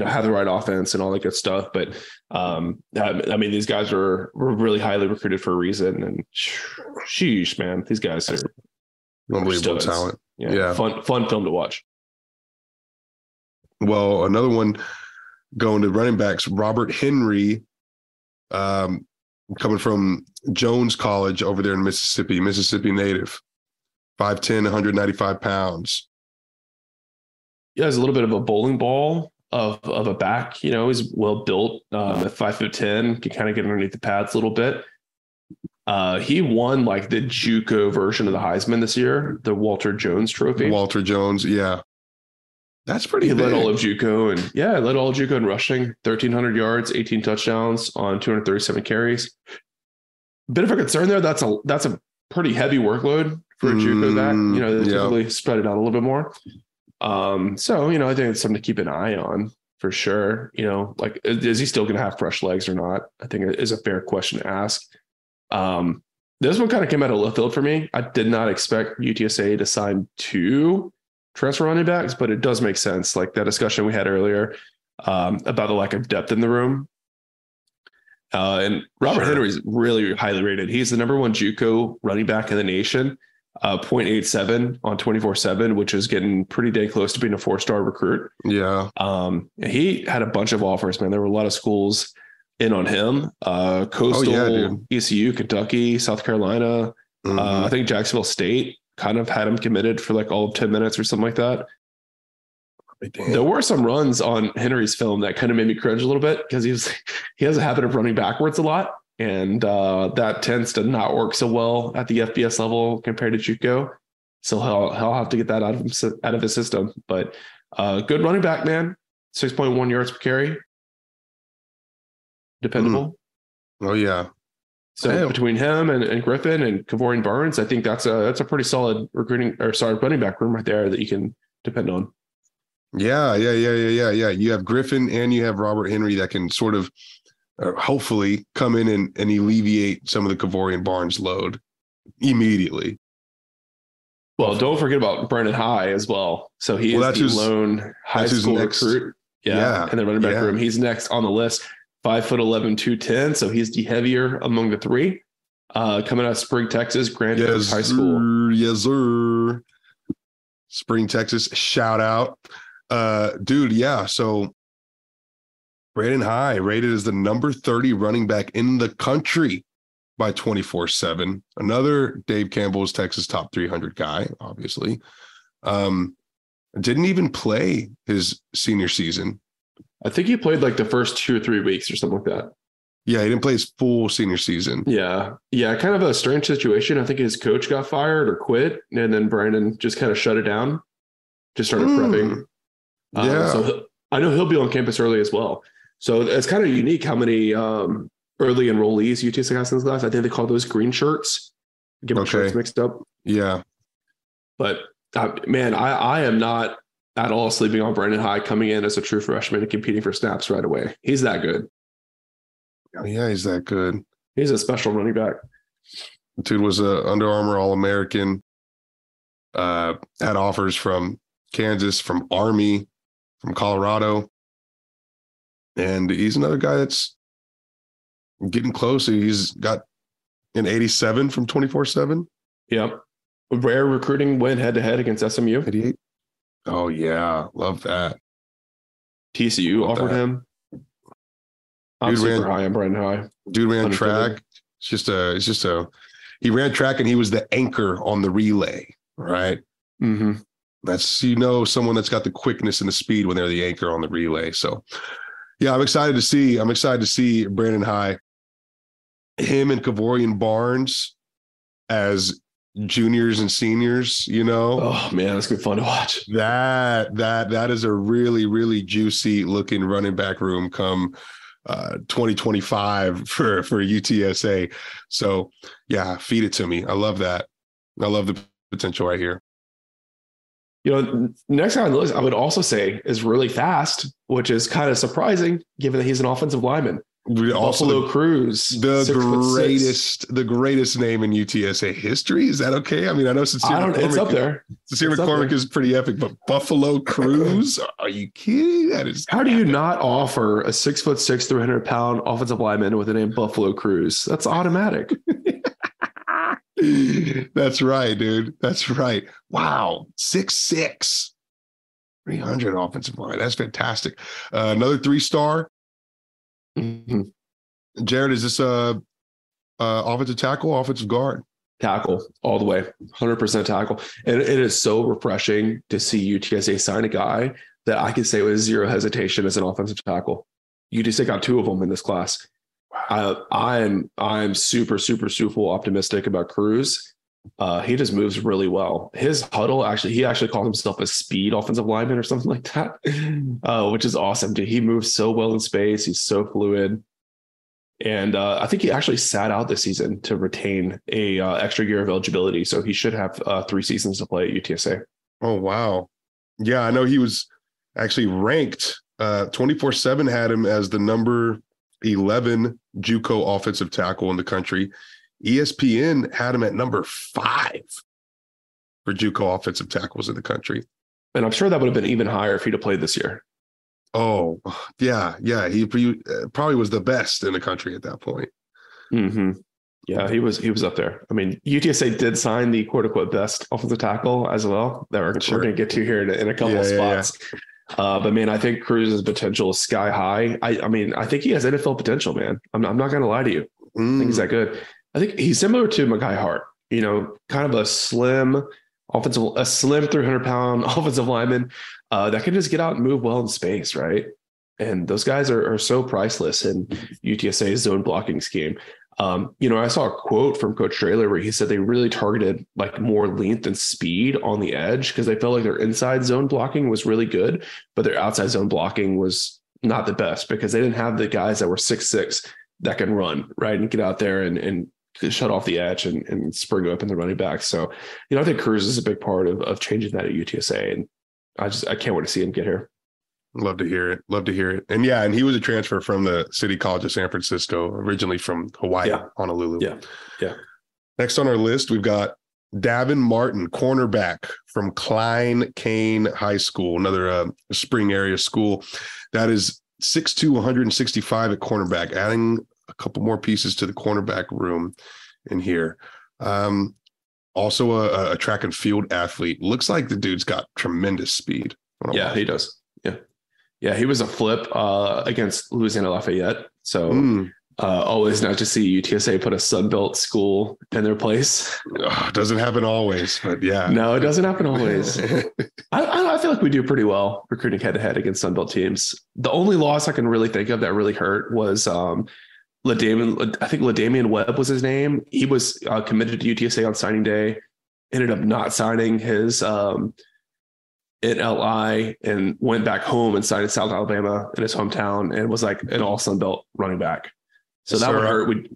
have the right offense and all that good stuff. But I mean, these guys were really highly recruited for a reason. And sheesh, man, these guys are unbelievable talent. Yeah. Fun film to watch. Well, another one going to running backs, Robert Henry, Coming from Jones College over there in Mississippi native, 5'10", 195 pounds. Yeah, he's a little bit of a bowling ball of a back. He's well built at 5'10", can kind of get underneath the pads a little bit. He won like the JUCO version of the Heisman this year, the Walter Jones Trophy. Walter Jones, yeah. That's pretty big. Led all of JUCO in rushing, 1,300 yards, 18 touchdowns on 237 carries. Bit of a concern there. That's a pretty heavy workload for a JUCO back. They typically spread it out a little bit more. So I think it's something to keep an eye on for sure. Like, is he still going to have fresh legs or not? I think it is a fair question to ask. This one kind of came out of left field for me. I did not expect UTSA to sign 2 transfer running backs, but it does make sense. Like that discussion we had earlier about the lack of depth in the room. And Robert Henry is really highly rated. He's the number 1 JUCO running back in the nation, 0.87 on 24/7, which is getting pretty dang close to being a 4-star recruit. Yeah. He had a bunch of offers, man. There were a lot of schools in on him. Coastal, ECU, Kentucky, South Carolina. I think Jacksonville State kind of had him committed for like all of 10 minutes or something like that. Damn. There were some runs on Henry's film that kind of made me cringe a little bit because he has a habit of running backwards a lot. And that tends to not work so well at the FBS level compared to JUCO. So he'll have to get that out of his system. But good running back, man. 6.1 yards per carry. Dependable. Oh, yeah. So between him and Griffin and Kevorian Barnes, I think that's a pretty solid running back room right there that you can depend on. Yeah. You have Griffin and you have Robert Henry that can sort of hopefully come in and alleviate some of the Kevorian Barnes load immediately. Well, don't forget about Brandon High as well. So he is the lone high school recruit. Yeah. And the running back room. He's next on the list. 5'11", 210. So he's the heavier among the 3. Coming out of Spring, Texas, Grand Oaks High School. Yes, sir. Spring, Texas. Shout out. Dude, yeah. So Brandon High rated as the number 30 running back in the country by 24/7. Another Dave Campbell's Texas top 300 guy, obviously. Didn't even play his senior season. I think he played like the first 2 or 3 weeks or something like that. Yeah, he didn't play his full senior season. Yeah. Kind of a strange situation. I think his coach got fired or quit, and then Brandon just kind of shut it down, just started prepping. So I know he'll be on campus early as well. So it's kind of unique how many early enrollees UTSA has in this class. I think they call those green shirts. Get my shirts mixed up. Yeah. But man, I am not at all sleeping on Brandon High coming in as a true freshman and competing for snaps right away. He's that good. Oh, yeah, he's that good. He's a special running back. Dude was a Under Armour All-American. Had offers from Kansas, from Army, from Colorado. And he's another guy that's getting close. He's got an 87 from 24/7. Yep. Rare recruiting win head-to-head against SMU. 88. Oh, yeah. Love that. TCU offered him. I'm super high on Brandon High. Dude ran track. He ran track and he was the anchor on the relay, right? Mm-hmm. That's, someone that's got the quickness and the speed when they're the anchor on the relay. So, yeah, I'm excited to see Brandon High, him and Kevorian Barnes as juniors and seniors, Oh man, that's good fun to watch. That is a really, really juicy looking running back room come 2025 for UTSA. So yeah, feed it to me. I love that. I love the potential right here. Next guy on the list, I would also say is really fast, which is kind of surprising given that he's an offensive lineman. Buffalo Cruz, the greatest name in UTSA history. Is that okay? I mean, I know it's up there. Sincere McCormick is pretty epic, but Buffalo Cruz? Are you kidding? That is. How do you not offer a 6'6", 300-pound offensive lineman with the name Buffalo Cruz? That's automatic. That's right, dude. That's right. Wow, 6'6", 300 offensive line. That's fantastic. Another 3-star. Mm-hmm. Jared, is this offensive tackle, offensive guard? Tackle all the way, 100% tackle. And it is so refreshing to see UTSA sign a guy that I can say with zero hesitation as an offensive tackle. UTSA got 2 of them in this class. I'm super optimistic about Cruz. He just moves really well. His huddle he actually calls himself a speed offensive lineman or something like that, which is awesome. Dude, he moves so well in space. He's so fluid. And I think he actually sat out this season to retain a extra year of eligibility. So he should have 3 seasons to play at UTSA. Oh, wow. Yeah, I know he was actually ranked. 24/7 had him as the number 11 JUCO offensive tackle in the country. ESPN had him at number 5 for JUCO offensive tackles in the country. And I'm sure that would have been even higher if he'd have played this year. Oh, yeah. He probably was the best in the country at that point. Mm-hmm. Yeah, he was up there. I mean, UTSA did sign the quote unquote best offensive tackle as well that we're going to get to here in a couple of spots. Yeah. But man, I think Cruz's potential is sky high. I mean, I think he has NFL potential, man. I'm not going to lie to you. I think he's that good. I think he's similar to Mekhi Hart, kind of a slim 300-pound offensive lineman that can just get out and move well in space, right? And those guys are so priceless in UTSA's zone blocking scheme. I saw a quote from Coach Traylor where he said they really targeted like more length and speed on the edge because they felt like their inside zone blocking was really good, but their outside zone blocking was not the best because they didn't have the guys that were 6'6" that can run, right, and get out there and shut off the edge and spring open the running back. So, I think Cruz is a big part of changing that at UTSA, and I can't wait to see him get here. Love to hear it. And and he was a transfer from the City College of San Francisco, originally from Hawaii, Honolulu. Yeah. Next on our list, we've got Davin Martin, cornerback from Klein Kane High School, another spring area school. That is 6'2", 165 at cornerback, adding a couple more pieces to the cornerback room in here. Also a track and field athlete. Looks like the dude's got tremendous speed. Yeah, he does. Yeah, he was a flip against Louisiana Lafayette. So always nice to see UTSA put a Sunbelt school in their place. Doesn't happen always, but yeah. No, it doesn't happen always. I feel like we do pretty well recruiting head-to-head against Sunbelt teams. The only loss I can really think of that really hurt was LaDamian Webb was his name. He was committed to UTSA on signing day, ended up not signing his in LI and went back home and signed in South Alabama in his hometown and was like an all Sun Belt running back. So that would hurt.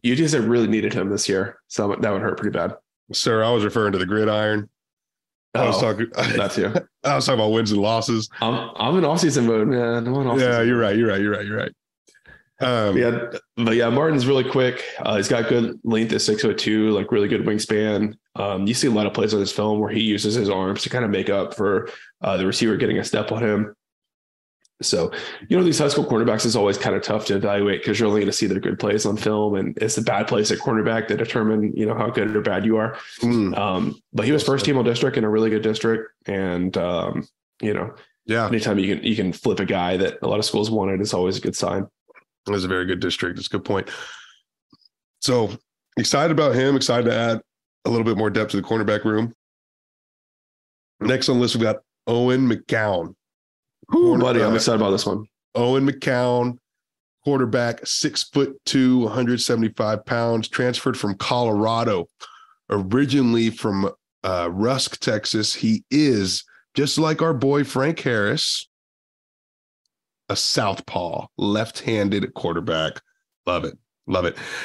UTSA really needed him this year. So that would hurt pretty bad. Sir, I was referring to the gridiron. I was talking about wins and losses. I'm in off-season mode, man. You're right. Martin's really quick. He's got good length at 6'2", like really good wingspan. You see a lot of plays on his film where he uses his arms to kind of make up for the receiver getting a step on him. So, these high school cornerbacks is always kind of tough to evaluate because you're only going to see their good plays on film, and it's the bad plays at cornerback that determine, how good or bad you are. But he was first team all district in a really good district. And, anytime you can flip a guy that a lot of schools wanted, it's always a good sign. It was a very good district. It's a good point. So excited about him, excited to add a little bit more depth to the cornerback room. Next on the list, we've got Owen McCown. Buddy, I'm excited about this one. Owen McCown, quarterback, 6'2", 175 pounds, transferred from Colorado, originally from Rusk, Texas. He is, just like our boy Frank Harris, a southpaw, left-handed quarterback. Love it.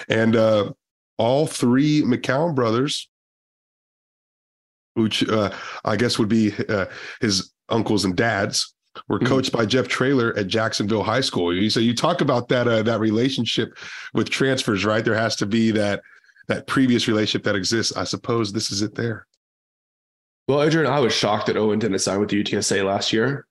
And all 3 McCown brothers, which I guess would be his uncles and dads, were coached by Jeff Traylor at Jacksonville High School. So you talk about that relationship with transfers, right? There has to be that previous relationship that exists. I suppose this is it there. Well, Adrian, I was shocked that Owen didn't sign with the UTSA last year.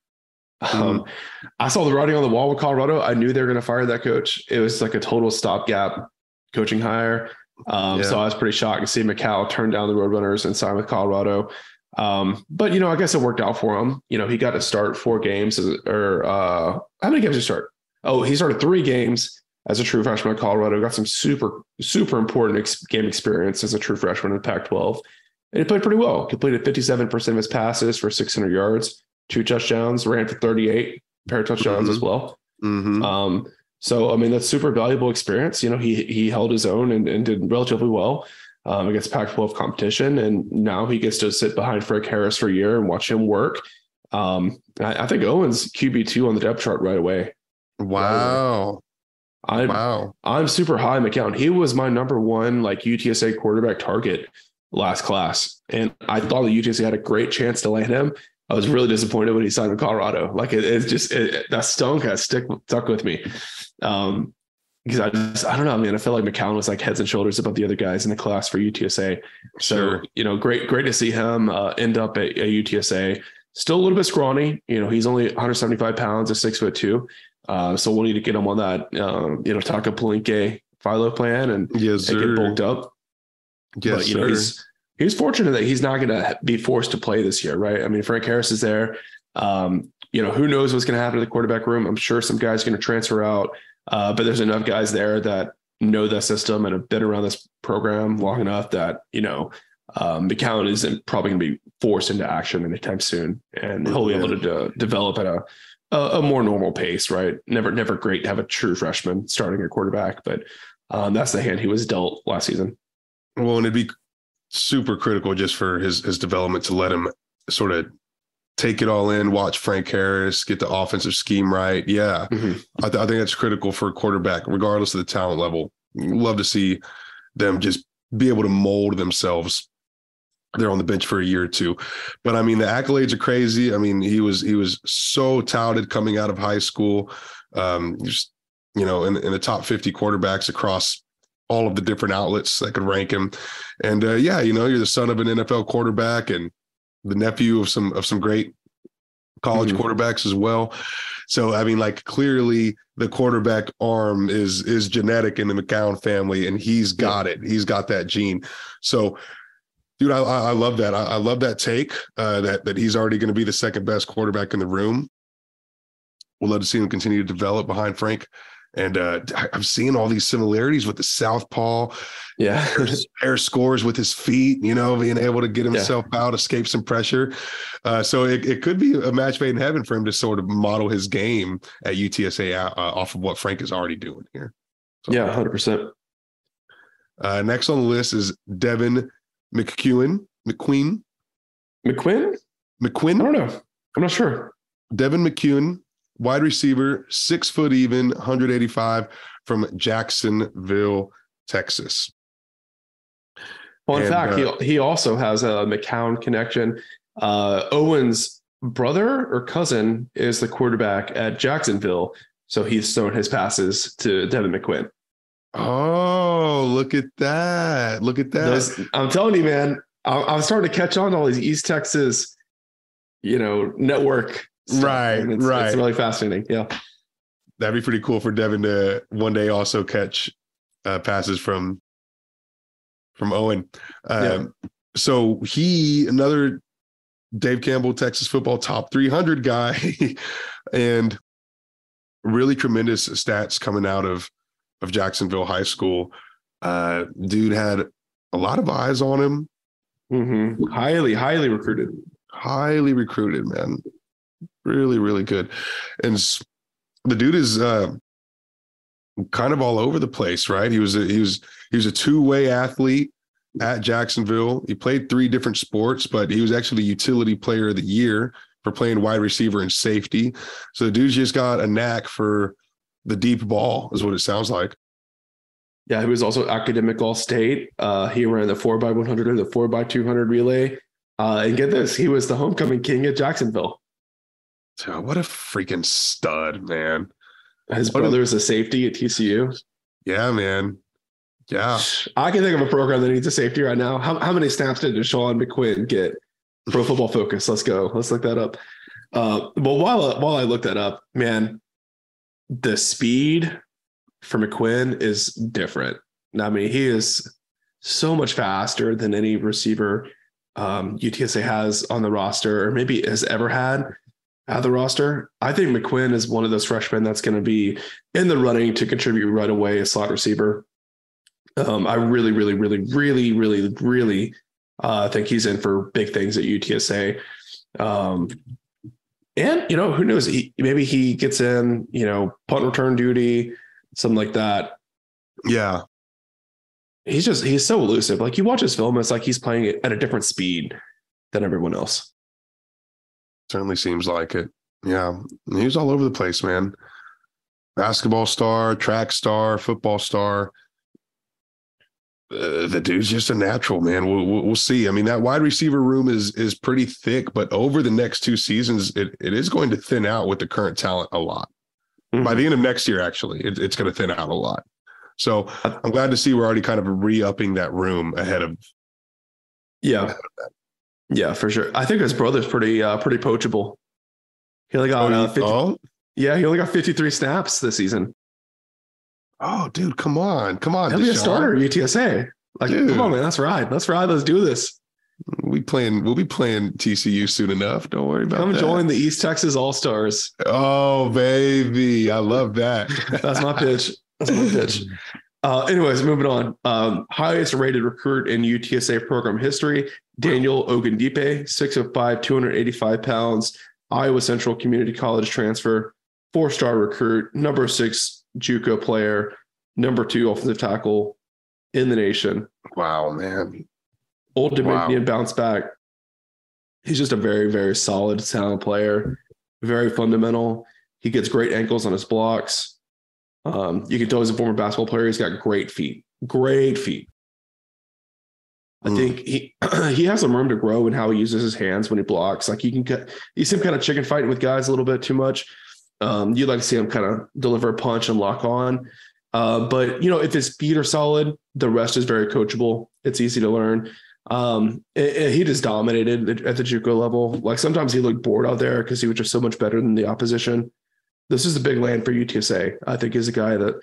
I saw the writing on the wall with Colorado. I knew they were going to fire that coach. It was like a total stopgap coaching hire. So I was pretty shocked to see McCown turn down the Roadrunners and sign with Colorado. But, I guess it worked out for him. He got to start 4 games how many games did he start? Oh, he started 3 games as a true freshman at Colorado, got some super, super important game experience as a true freshman in the Pac-12. And he played pretty well. Completed 57% of his passes for 600 yards, 2 touchdowns, ran for 38 pair of touchdowns as well. So, I mean, that's super valuable experience. You know, he held his own and did relatively well against Pac-12 competition. And now he gets to sit behind Frank Harris for a year and watch him work. I think Owen's QB2 on the depth chart right away. Wow. I'm super high on McCown. He was my number one like UTSA quarterback target last class. And I thought the UTSA had a great chance to land him. I was really disappointed when he signed with Colorado. Like that stunk has stuck with me. Because I don't know, man. I feel like McCown was like heads and shoulders above the other guys in the class for UTSA. So, Sure. you know, great to see him end up at UTSA. Still a little bit scrawny. You know, he's only 175 pounds, a 6'2". So we'll need to get him on that, you know, Taka Palenque Philo plan and get bulked up. Yes, but, you know, he's fortunate that he's not going to be forced to play this year, right? I mean, Frank Harris is there. You know, who knows what's going to happen to the quarterback room? I'm sure some guys are going to transfer out, but there's enough guys there that know the system and have been around this program long enough that, you know, McCown isn't probably going to be forced into action anytime soon, and he'll be able to develop at a more normal pace, right? Never great to have a true freshman starting a quarterback, but that's the hand he was dealt last season. Well, and it'd be super critical just for his development to let him sort of take it all in, watch Frank Harris, get the offensive scheme right. Yeah, I think that's critical for a quarterback, regardless of the talent level. Love to see them just be able to mold themselves there on the bench for a year or two. But I mean, the accolades are crazy. I mean, he was so touted coming out of high school, just, you know, in the top 50 quarterbacks across all of the different outlets that could rank him. And yeah, you know, you're the son of an NFL quarterback and the nephew of some great college quarterbacks as well. So, I mean, like, clearly the quarterback arm is genetic in the McCown family, and he's got it. He's got that gene. So, dude, I love that. I love that take that he's already going to be the second best quarterback in the room. We'll love to see him continue to develop behind Frank. And I'm seeing all these similarities with the southpaw. Yeah. Air scores with his feet, you know, being able to get himself out, escape some pressure. So it could be a match made in heaven for him to sort of model his game at UTSA off of what Frank is already doing here. So, yeah, 100%. Next on the list is Devin McQueen. McQueen? I don't know. I'm not sure. Devin McCown, wide receiver, 6 foot even, 185 from Jacksonville, Texas. Fun fact, he also has a McCown connection. Owen's brother or cousin is the quarterback at Jacksonville, so he's thrown his passes to Devin McQueen. Oh, look at that. Look at that. I'm telling you, man, I'm starting to catch on to all these East Texas, you know, network stuff. Right. It's really fascinating. Yeah. That'd be pretty cool for Devin to one day also catch passes from Owen. So another Dave Campbell, Texas football top 300 guy, and really tremendous stats coming out of Jacksonville High School. Dude had a lot of eyes on him. Highly recruited, man. Really, really good. And the dude is kind of all over the place, right? He was a two-way athlete at Jacksonville. He played 3 different sports, but he was actually the utility player of the year for playing wide receiver and safety. So the dude's just got a knack for the deep ball, is what it sounds like. Yeah, he was also academic all-state. He ran the 4x100 and the 4x200 relay. And get this, he was the homecoming king at Jacksonville. What a freaking stud, man. His brother is a safety at TCU. Yeah, man. Yeah. I can think of a program that needs a safety right now. How many snaps did Deshaun McQuinn get? Pro Football Focus. Let's go. Let's look that up. But while I look that up, man, the speed for McQuinn is different. I mean, he is so much faster than any receiver UTSA has on the roster, or maybe has ever had. out of the roster. I think McQuinn is one of those freshmen that's going to be in the running to contribute right away as slot receiver. I really, really, really, really, really, really think he's in for big things at UTSA. And, who knows? Maybe he gets in, punt return duty, something like that. Yeah. He's so elusive. Like you watch his film, it's like he's playing it at a different speed than everyone else. Certainly seems like it. Yeah. He was all over the place, man. Basketball star, track star, football star. The dude's just a natural, man. We'll see. I mean, that wide receiver room is pretty thick, but over the next 2 seasons, it is going to thin out with the current talent a lot. Mm-hmm. By the end of next year, actually, it's going to thin out a lot. So I'm glad to see we're already kind of re-upping that room ahead of. Yeah. Yeah, for sure. I think his brother's pretty poachable. He only got 50. Yeah, he only got 53 snaps this season. Oh, dude, come on. He'll be a starter at UTSA. Like, dude. Come on, man. Let's ride. Let's do this. We'll be playing TCU soon enough. Don't worry about that. Come join the East Texas All-Stars. Oh, baby. I love that. That's my pitch. Anyways, moving on. Highest rated recruit in UTSA program history, Daniel Ogundipe, 6'5", 285 pounds, Iowa Central Community College transfer, 4-star recruit, number 6 JUCO player, number 2 offensive tackle in the nation. Wow, man. Old Dominion bounce back. He's just a very, very solid, sound player, very fundamental. He gets great ankles on his blocks. You can tell he's a former basketball player. He's got great feet. I think he has some room to grow in how he uses his hands when he blocks. Like you see him kind of chicken fighting with guys a little bit too much. You'd like to see him kind of deliver a punch and lock on. But if his feet are solid, the rest is very coachable. It's easy to learn. He just dominated at the JUCO level. Like sometimes he looked bored out there because he was just so much better than the opposition. This is a big land for UTSA. I think he's a guy that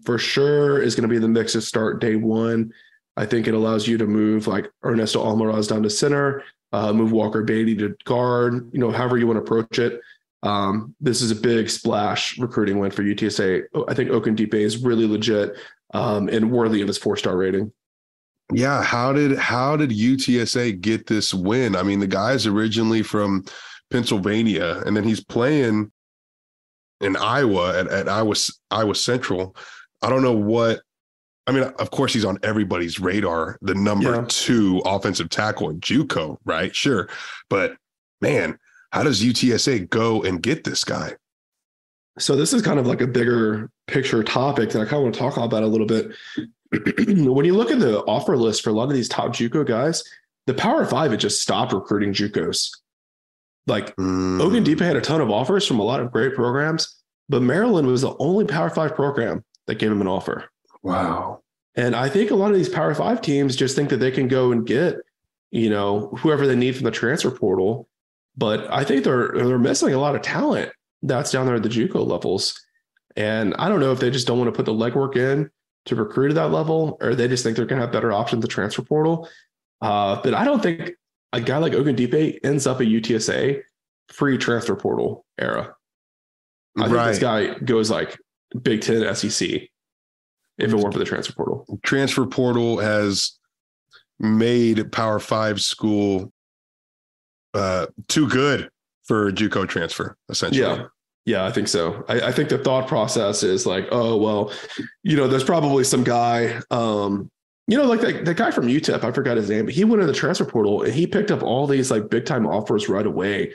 for sure is going to be in the mix to start day one. I think it allows you to move like Ernesto Almaraz down to center, move Walker Beatty to guard, however you want to approach it. This is a big splash recruiting win for UTSA. I think Ogundipe is really legit and worthy of his 4-star rating. Yeah. How did UTSA get this win? I mean, the guy's originally from Pennsylvania, and then he's playing in Iowa at Iowa Central. I don't know what. I mean, of course, he's on everybody's radar, the number 2 offensive tackle in JUCO, right? Sure. But, man, how does UTSA go and get this guy? So this is kind of like a bigger picture topic that I kind of want to talk about a little bit. When you look at the offer list for a lot of these top JUCO guys, the Power 5 had just stopped recruiting JUCOs. Like Ogundipe had a ton of offers from a lot of great programs, but Maryland was the only Power 5 program that gave him an offer. Wow. And I think a lot of these Power 5 teams just think that they can go and get, whoever they need from the transfer portal. But I think they're missing a lot of talent that's down there at the JUCO levels. And I don't know if they just don't want to put the legwork in to recruit at that level, or they just think they're going to have better options at the transfer portal. But I don't think a guy like Ogundipe ends up at UTSA free transfer portal era. I think this guy goes like Big Ten SEC if it weren't for the transfer portal. Transfer portal has made Power 5 school too good for JUCO transfer, essentially. Yeah, I think so. I think the thought process is like, oh, well, there's probably some guy, like the guy from UTEP, I forgot his name, but he went in the transfer portal and he picked up all these like big time offers right away.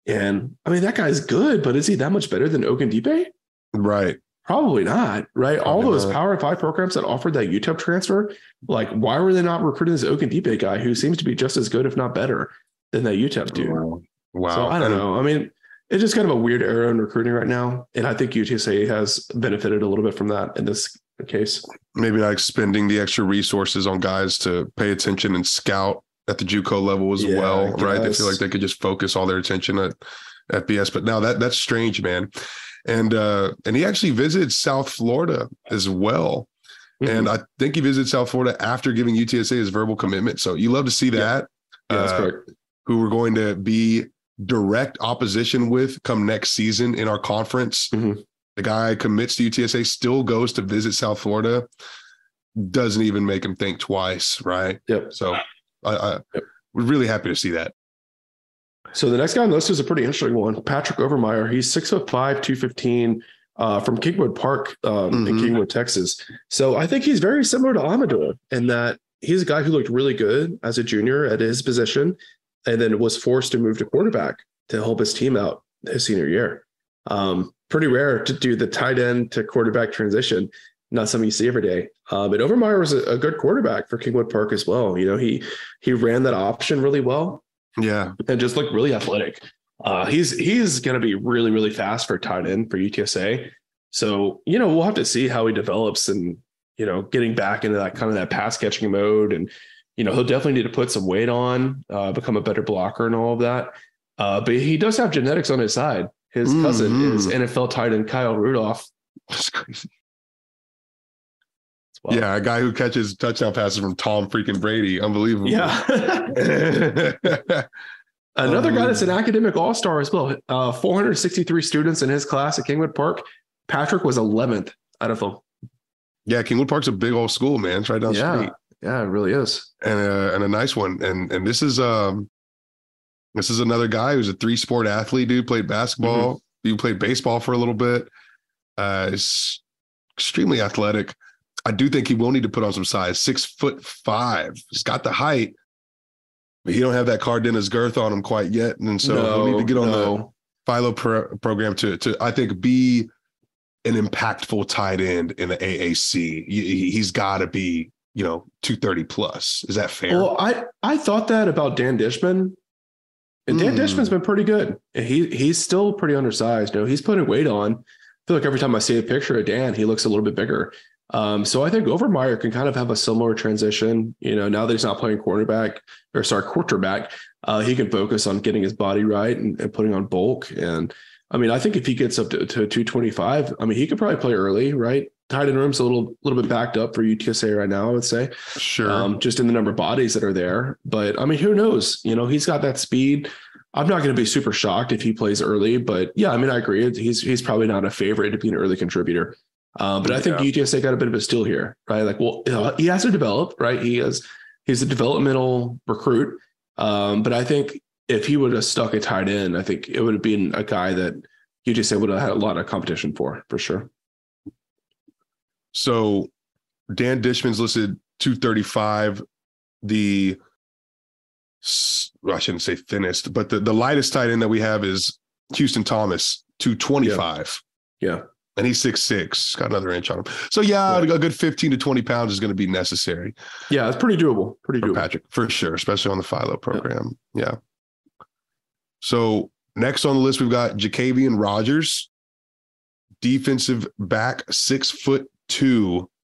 And I mean, that guy's good, but is he that much better than Ogundipe? Right. Probably not, right? All those Power 5 programs that offered that UTEP transfer, like, why were they not recruiting this Ogundipe guy who seems to be just as good, if not better, than that UTEP dude? Wow. So I don't know. I mean, it's just kind of a weird era in recruiting right now. And I think UTSA has benefited a little bit from that in this case. Maybe like spending the extra resources on guys to pay attention and scout at the JUCO level as well, right? They feel like they could just focus all their attention at FBS. But now that's strange, man. And he actually visited South Florida as well. Mm-hmm. And I think he visited South Florida after giving UTSA his verbal commitment. So you love to see that. Yeah, that's correct. Who were going to be direct opposition with come next season in our conference. Mm-hmm. The guy commits to UTSA, still goes to visit South Florida, doesn't even make him think twice, right? Yep. So I we're really happy to see that. So the next guy on the list is a pretty interesting one. Patrick Overmeyer. He's 6'5", 215, from Kingwood Park in Kingwood, Texas. So I think he's very similar to Amador in that he's a guy who looked really good as a junior at his position and then was forced to move to quarterback to help his team out his senior year. Pretty rare to do the tight end to quarterback transition. Not something you see every day. But Overmeyer was a good quarterback for Kingwood Park as well. You know, he ran that option really well. Yeah. And just looked really athletic. He's going to be really, really fast for tight end for UTSA. So, you know, we'll have to see how he develops and, you know, getting back into that kind of that pass catching mode. And, you know, he'll definitely need to put some weight on, become a better blocker and all of that. But he does have genetics on his side. His cousin is NFL tight end Kyle Rudolph. That's crazy. Wow. Yeah, a guy who catches touchdown passes from Tom freaking Brady. Unbelievable. Yeah. Another guy that's an academic all-star as well. 463 students in his class at Kingwood Park. Patrick was 11th out of them. Yeah, Kingwood Park's a big old school, man. It's right down the street. Yeah, it really is. And a nice one. And this is another guy who's a 3-sport athlete, dude. Played basketball. He played baseball for a little bit. Is extremely athletic. I do think he will need to put on some size. 6'5". He's got the height, but he don't have that Cardenas girth on him quite yet. And so he'll need to get on the Philo program to I think be an impactful tight end in the AAC. He's got to be, you know, 230 plus. Is that fair? Well, I thought that about Dan Dishman. And Dan Dishman's been pretty good. He's still pretty undersized. You know, he's putting weight on. I feel like every time I see a picture of Dan, he looks a little bit bigger. So I think Overmeyer can kind of have a similar transition. You know, now that he's not playing quarterback, he can focus on getting his body right and putting on bulk. And I mean, I think if he gets up to 225, I mean, he could probably play early, right? Tight end room's a little bit backed up for UTSA right now, I would say. Sure. Just in the number of bodies that are there. But I mean, who knows? You know, he's got that speed. I'm not going to be super shocked if he plays early, but yeah, I mean, I agree. He's probably not a favorite to be an early contributor. But I think UTSA got a bit of a steal here, right? Like, well, he has to develop, right? He's a developmental recruit. But I think if he would have stuck a tight end, I think it would have been a guy that UTSA would have had a lot of competition for sure. So Dan Dishman's listed 235. I shouldn't say thinnest, but the lightest tight end that we have is Houston Thomas, 225. Yeah. And he's 6'6", got another inch on him. So a good 15 to 20 pounds is going to be necessary. Yeah, it's pretty doable. For Patrick, for sure, especially on the Philo program. Yeah. So next on the list, we've got Jacavian Rogers, defensive back, 6'2",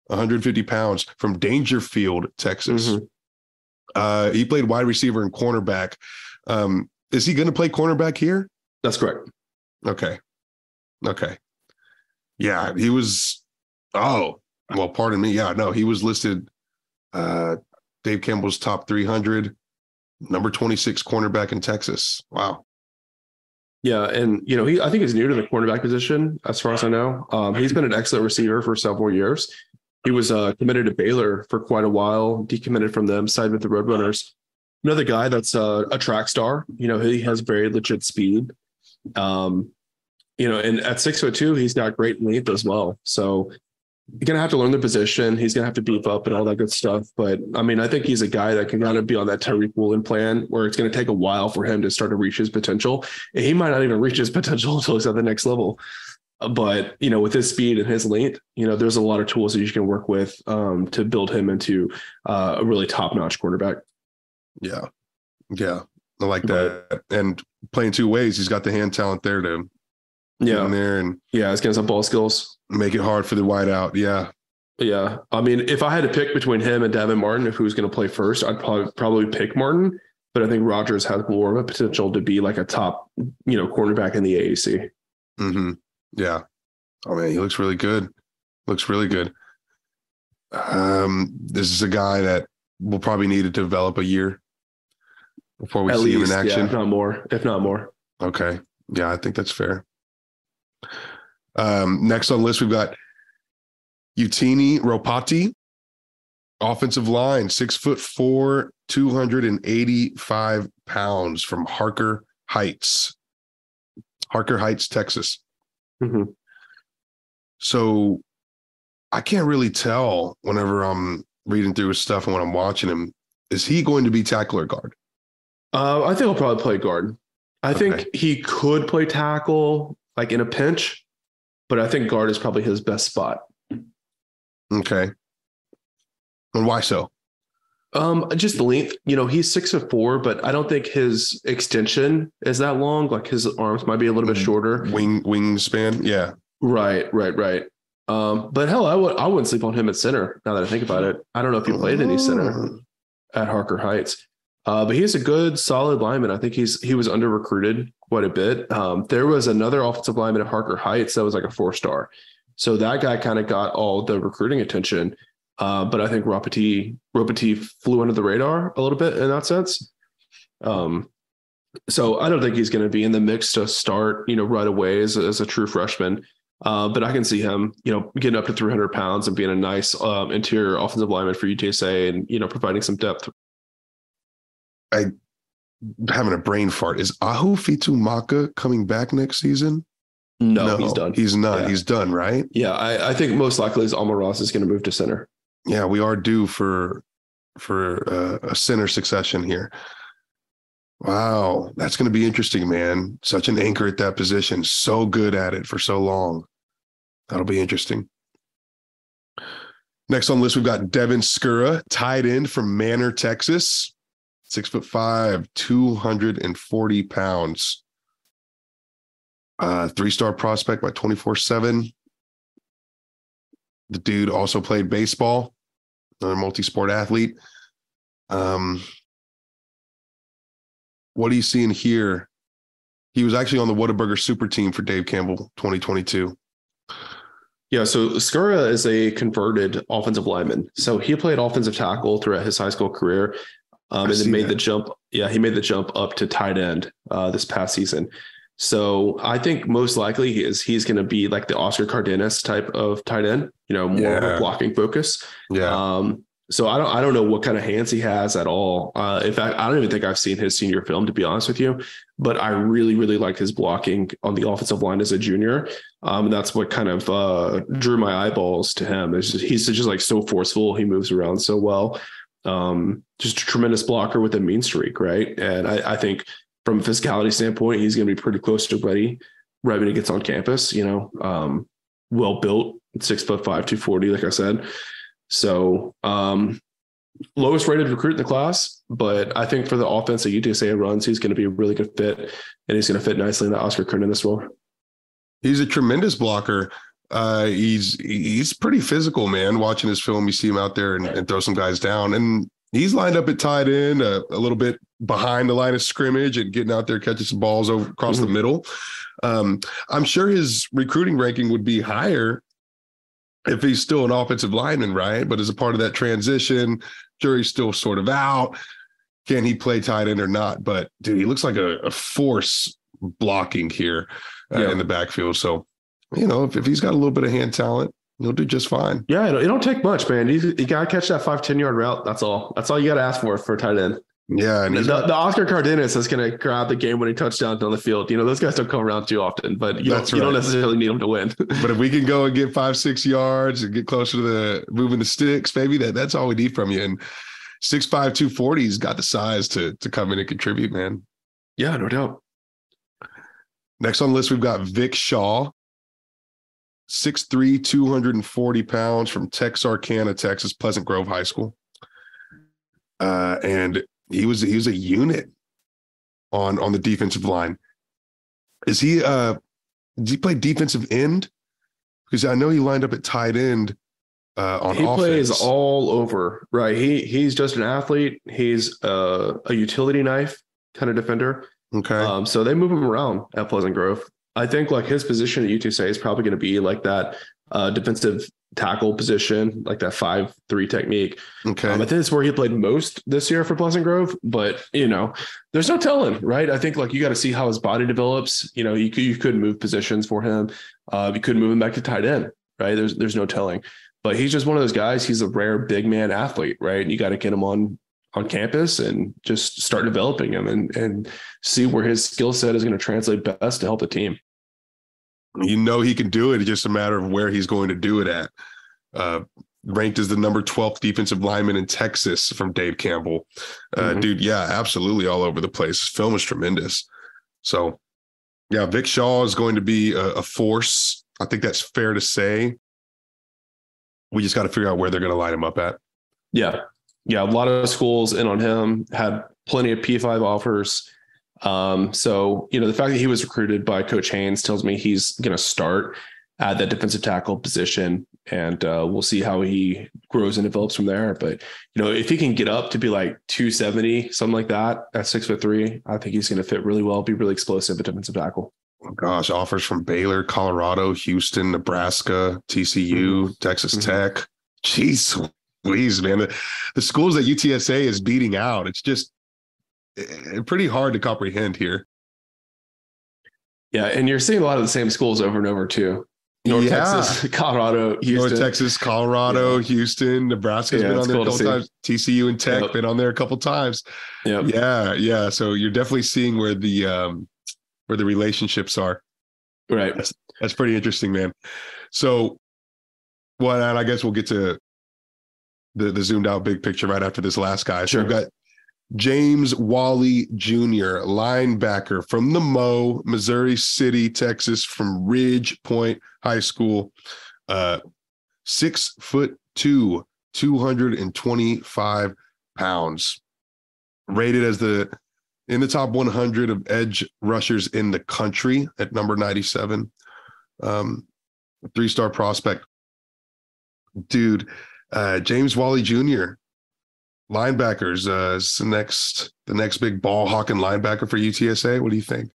150 pounds from Dangerfield, Texas. He played wide receiver and cornerback. Is he going to play cornerback here? That's correct. Okay. Yeah, he was. Oh, well, pardon me. Yeah, no, he was listed. Dave Campbell's top 300, number 26 cornerback in Texas. Wow. Yeah, and you know, I think he's new to the cornerback position, as far as I know. He's been an excellent receiver for several years. He was committed to Baylor for quite a while, decommitted from them, signed with the Roadrunners. Another guy that's a track star. You know, he has very legit speed. You know, and at 6'2", he's got great length as well. So you're going to have to learn the position. He's going to have to beef up and all that good stuff. But I mean, I think he's a guy that can kind of be on that Tariq Woolen plan where it's going to take a while for him to start to reach his potential. And he might not even reach his potential until he's at the next level. But, you know, with his speed and his length, you know, there's a lot of tools that you can work with to build him into a really top-notch quarterback. Yeah. I like that. And playing two ways, he's got the hand talent there to get in there and he's getting some ball skills. Make it hard for the wideout. Yeah. I mean, if I had to pick between him and Davin Martin, if who's going to play first, I'd probably pick Martin. But I think Rogers has more of a potential to be like a top, you know, cornerback in the AAC. Yeah. Oh man, he looks really good. This is a guy that will probably need to develop a year before we see him in action. If not more. Okay. Yeah, I think that's fair. Next on the list, we've got Utini Ropati, offensive line, 6'4", 285 pounds from Harker Heights, Texas. Mm-hmm. So I can't really tell whenever I'm reading through his stuff and when I'm watching him. Is he going to be tackle or guard? I think he'll probably play guard. I Okay. think he could play tackle like in a pinch, but I think guard is probably his best spot. Okay. And why so? Just the length. He's 6'4", but I don't think his extension is that long. Like his arms might be a little bit shorter. Wingspan. Yeah. Right. But hell, I wouldn't sleep on him at center. Now that I think about it, I don't know if he played any center at Harker Heights. But he's a good, solid lineman. I think he was under recruited quite a bit. There was another offensive lineman at Harker Heights that was like a 4-star. So that guy kind of got all the recruiting attention. But I think Ropati flew under the radar a little bit in that sense. So I don't think he's going to be in the mix to start, right away as a true freshman. But I can see him, getting up to 300 pounds and being a nice interior offensive lineman for UTSA and, providing some depth. I'm having a brain fart. Is Ahu Fitumaka coming back next season? No, he's done. He's not. Yeah. He's done, right? Yeah, I think most likely Alma Ross is going to move to center. Yeah, we are due for a center succession here. Wow, that's going to be interesting, man. Such an anchor at that position. So good at it for so long. That'll be interesting. Next on the list, we've got Devin Skura, tight end from Manor, Texas. 6'5", 240 pounds. 3-star prospect by 24/7. The dude also played baseball, another multi-sport athlete. What are you seeing here? He was actually on the Whataburger super team for Dave Campbell 2022. Yeah, so Skura is a converted offensive lineman. So he played offensive tackle throughout his high school career, and then made the jump. Yeah, he made the jump up to tight end this past season. So I think most likely he's going to be like the Oscar Cardenas type of tight end, more of a blocking focus. Yeah. So I don't know what kind of hands he has at all. In fact, I don't even think I've seen his senior film, to be honest with you. But I really, really liked his blocking on the offensive line as a junior. And that's what kind of drew my eyeballs to him. He's just like so forceful. He moves around so well. Just a tremendous blocker with a mean streak, right? And I think from a physicality standpoint, he's going to be pretty close to ready right when he gets on campus. Well built, 6'5", 240, like I said. So lowest rated recruit in the class, but I think for the offense that UTSA runs, he's going to be a really good fit, and he's going to fit nicely in the Oscar Cardenas role. He's a tremendous blocker. He's pretty physical, man. Watching his film, you see him out there and throw some guys down, and he's lined up at tight end, a little bit behind the line of scrimmage and getting out there catching some balls across the middle. I'm sure his recruiting ranking would be higher if he's still an offensive lineman, right? But as a part of that transition, jury's still sort of out. Can he play tight end or not? But dude, he looks like a force blocking here in the backfield. So, if he's got a little bit of hand talent, he'll do just fine. Yeah, it don't take much, man. You got to catch that 5-10 yard route. That's all you got to ask for a tight end. Yeah. And the Oscar Cardenas is going to grab the game-winning touchdown down the field. Those guys don't come around too often, but you don't necessarily need them to win. But if we can go and get 5-6 yards and get closer to the moving the sticks, maybe that's all we need from you. And 6'5", 240, he's got the size to come in and contribute, man. Yeah, no doubt. Next on the list, we've got Vic Shaw, 6'3", 240 pounds from Texarkana, Texas, Pleasant Grove High School. And he was a unit on the defensive line. Did he play defensive end? Because I know he lined up at tight end on offense. He plays all over, right? He's just an athlete. He's a utility knife kind of defender. Okay. So they move him around at Pleasant Grove. I think like his position at UTSA is probably going to be like that defensive tackle position, like that 5-3 technique. Okay. I think it's where he played most this year for Pleasant Grove, but there's no telling, right? I think like you got to see how his body develops. You could move positions for him. You could move him back to tight end, right? There's no telling, but he's just one of those guys. He's a rare big man athlete, right? And you got to get him on campus and just start developing him and see where his skill set is going to translate best to help the team. He can do it. It's just a matter of where he's going to do it at. Ranked as the number 12th defensive lineman in Texas from Dave Campbell. Dude, yeah, absolutely all over the place. His film is tremendous. So, yeah, Vic Shaw is going to be a force. I think that's fair to say. We just got to figure out where they're going to line him up at. Yeah. Yeah, a lot of schools in on him, had plenty of P5 offers. So, the fact that he was recruited by Coach Haynes tells me he's going to start at that defensive tackle position, and we'll see how he grows and develops from there. But, if he can get up to be like 270, something like that at 6'3", I think he's going to fit really well, be really explosive at defensive tackle. Oh, gosh, offers from Baylor, Colorado, Houston, Nebraska, TCU, Texas Tech. Jeez. Please, man, the schools that UTSA is beating out, it's just pretty hard to comprehend here. Yeah, and you're seeing a lot of the same schools over and over too. Texas, Colorado, Houston. North Texas, Colorado, Houston, Nebraska's been on there a couple times. TCU and Tech been on there a couple times. Yeah. So you're definitely seeing where the relationships are. Right. That's pretty interesting, man. So, and I guess we'll get to the zoomed out big picture right after this last guy. So we've got James Wally Jr., linebacker from the Mo, Missouri City, Texas, from Ridge Point High School. 6'2", 225 pounds. Rated as in the top 100 of edge rushers in the country at number 97. 3-star prospect. Dude, James Wally Jr., linebackers, is the next big ball hawking linebacker for UTSA. What do you think?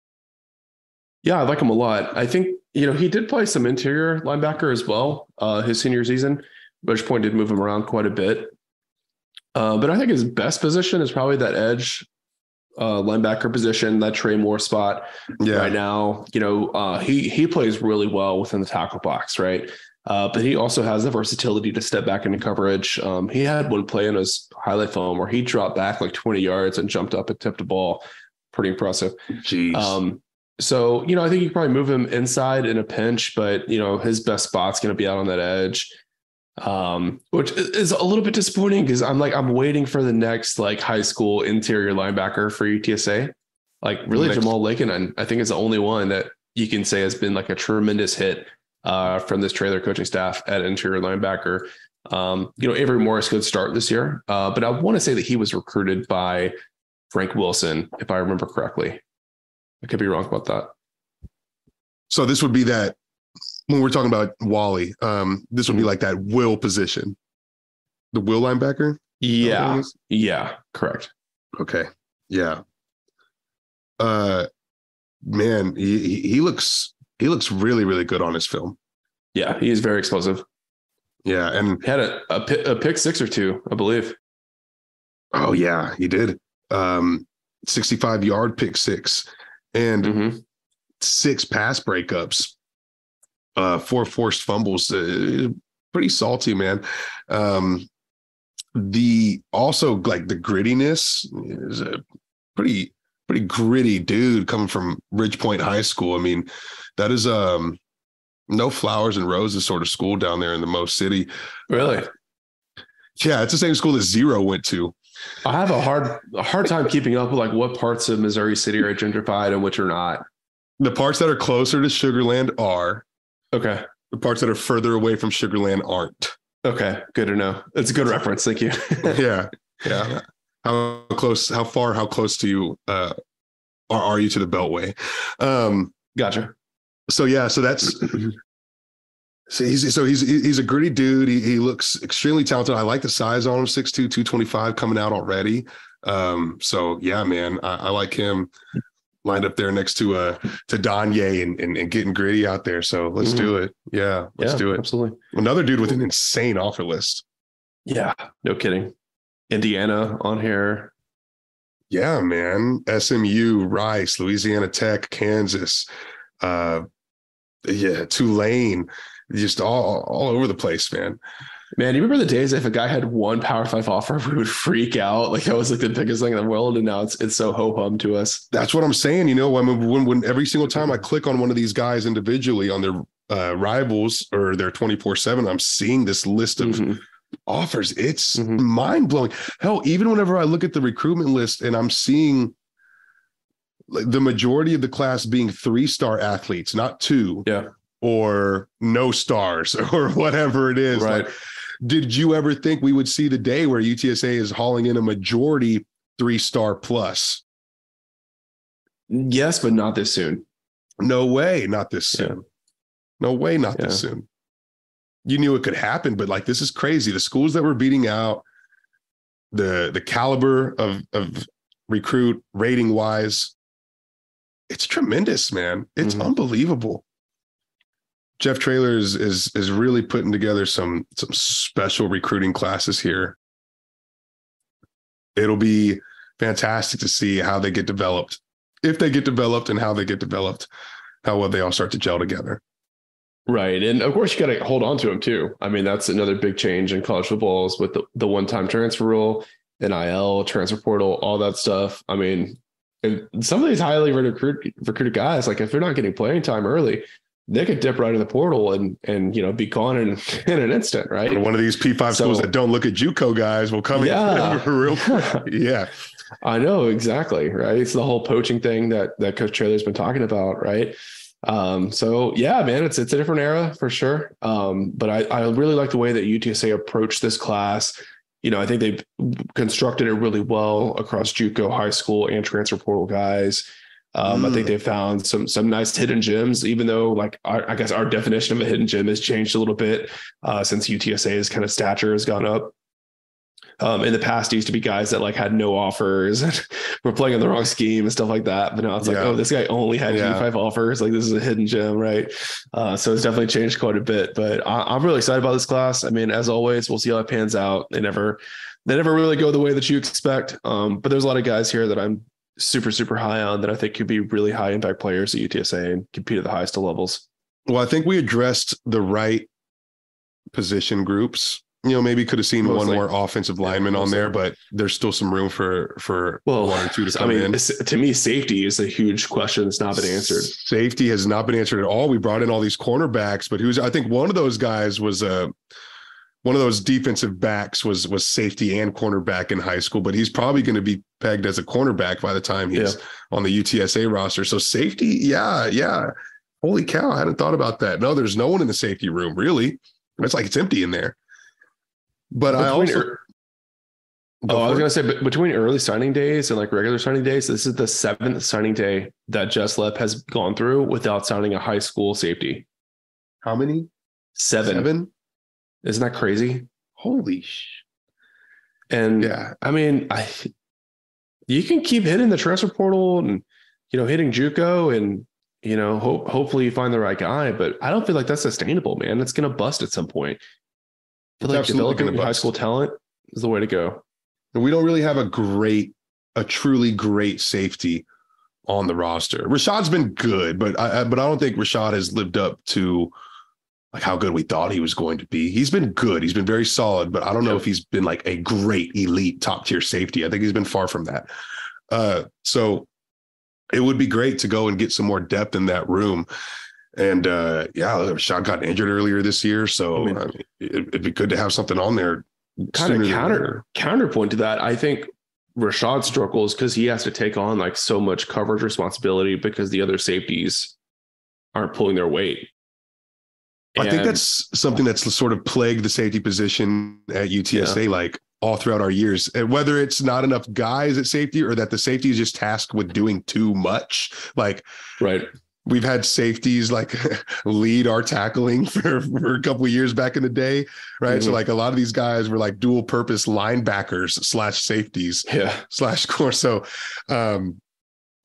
Yeah, I like him a lot. I think, he did play some interior linebacker as well his senior season, which point did move him around quite a bit. But I think his best position is probably that edge linebacker position, that Trey Moore spot right now. He plays really well within the tackle box, right? But he also has the versatility to step back into coverage. He had one play in his highlight film where he dropped back like 20 yards and jumped up and tipped a ball. Pretty impressive. Jeez. So, I think you can probably move him inside in a pinch, but, his best spot's going to be out on that edge, which is a little bit disappointing because I'm waiting for the next like high school interior linebacker for UTSA. Like really Jamal Lakin, I think is the only one that you can say has been like a tremendous hit from this trailer coaching staff at interior linebacker. Avery Morris could start this year, but I want to say that he was recruited by Frank Wilson, if I remember correctly. I could be wrong about that. So this would be that when we're talking about Wally, this would be like that will position, the will linebacker. Yeah. Correct. Okay. Yeah. Man, he looks really, really good on his film. Yeah, he is very explosive. Yeah, and he had a pick 6 or 2, I believe. Oh yeah, he did. 65-yard pick 6 and 6 pass breakups, 4 forced fumbles. Pretty salty, man. The grittiness is a pretty gritty dude coming from Ridge Point High School. I mean, that is no flowers and roses sort of school down there in the Mo City. Really? Yeah, it's the same school that Zero went to. I have a hard time keeping up with like what parts of Missouri City are gentrified and which are not. The parts that are closer to Sugarland are. Okay. The parts that are further away from Sugarland aren't. Okay, good to know. It's a good reference. Thank you. Yeah. How close to you are you to the Beltway? Gotcha. So that's he's a gritty dude. He looks extremely talented. I like the size on him, 6'2", 225 coming out already. So yeah, man, I like him. lined up there next to Danye and getting gritty out there. So let's do it. Yeah, let's do it. Absolutely. Another dude with an insane offer list. Yeah, no kidding. Indiana on here. Yeah, man. SMU, Rice, Louisiana Tech, Kansas, Tulane, just all over the place, man. Man, you remember the days if a guy had one Power 5 offer, we would freak out. Like that was like the biggest thing in the world. And now it's so ho-hum to us. That's what I'm saying. You know, when every single time I click on one of these guys individually on their rivals or their 24/7, I'm seeing this list of offers. It's mind blowing. Hell, even whenever I look at the recruitment list and I'm seeing like the majority of the class being 3-star athletes, not 2, or no stars or whatever it is. Right. Like, did you ever think we would see the day where UTSA is hauling in a majority 3-star plus? Yes, but not this soon. No way, not this soon. No way, not this soon. You knew it could happen, but like, this is crazy. The schools that we're beating out, the caliber of recruit rating wise, it's tremendous, man. It's unbelievable. Jeff Traylor is really putting together some special recruiting classes here. It'll be fantastic to see how they get developed, if they get developed, and how they get developed, how well they all start to gel together. Right. And of course, you got to hold on to them too. I mean, that's another big change in college football is with the one-time transfer rule, NIL, transfer portal, all that stuff. I mean, and some of these highly recruited guys, like if they're not getting playing time early, they could dip right in the portal and be gone in an instant, right? And one of these P5 schools that don't look at JUCO guys will come in real quick. Yeah. I know, exactly, right? It's the whole poaching thing that Coach Traylor's been talking about, right? So yeah, man, it's a different era for sure. But I really like the way that UTSA approached this class. I think they've constructed it really well across JUCO, high school, and transfer portal guys. I think they found some nice hidden gems, even though like I guess our definition of a hidden gem has changed a little bit since UTSA's kind of stature has gone up. In the past, it used to be guys that like had no offers and were playing in the wrong scheme and stuff like that. But now it's like, oh, this guy only had G5 offers. Like this is a hidden gem, right? So it's definitely changed quite a bit. But I'm really excited about this class. I mean, as always, we'll see how it pans out. They never really go the way that you expect. But there's a lot of guys here that I'm super, super high on that I think could be really high impact players at UTSA and compete at the highest of levels. Well, I think we addressed the right position groups. Maybe could have seen one more offensive lineman on there, but there's still some room for one or two to come in. To me, safety is a huge question that's not been answered. Safety has not been answered at all. We brought in all these cornerbacks, but I think one of those guys was one of those defensive backs was safety and cornerback in high school, but he's probably going to be pegged as a cornerback by the time he's on the UTSA roster. So safety, yeah. Holy cow, I hadn't thought about that. No, there's no one in the safety room, really. It's like it's empty in there. But I was going to say, but between early signing days and like regular signing days, this is the 7th signing day that Jess Lepp has gone through without signing a high school safety. How many? 7. Isn't that crazy? Holy And yeah, I mean, you can keep hitting the transfer portal and, hitting JUCO and, hopefully you find the right guy, but I don't feel like that's sustainable, man. It's going to bust at some point. I feel like developing high school talent is the way to go. And we don't really have a truly great safety on the roster. Rashad's been good, but I don't think Rashad has lived up to like how good we thought he was going to be. He's been good. He's been very solid, but I don't know if he's been like a great elite top tier safety. I think he's been far from that. So it would be great to go and get some more depth in that room. And Rashad got injured earlier this year, so it'd be good to have something on there. Kind of counterpoint to that, I think Rashad struggles because he has to take on like so much coverage responsibility because the other safeties aren't pulling their weight. I think that's something that's sort of plagued the safety position at UTSA, like all throughout our years, and whether it's not enough guys at safety or that the safety is just tasked with doing too much, like right. We've had safeties like lead our tackling for a couple of years back in the day, right? So like a lot of these guys were like dual purpose linebackers / safeties / core. So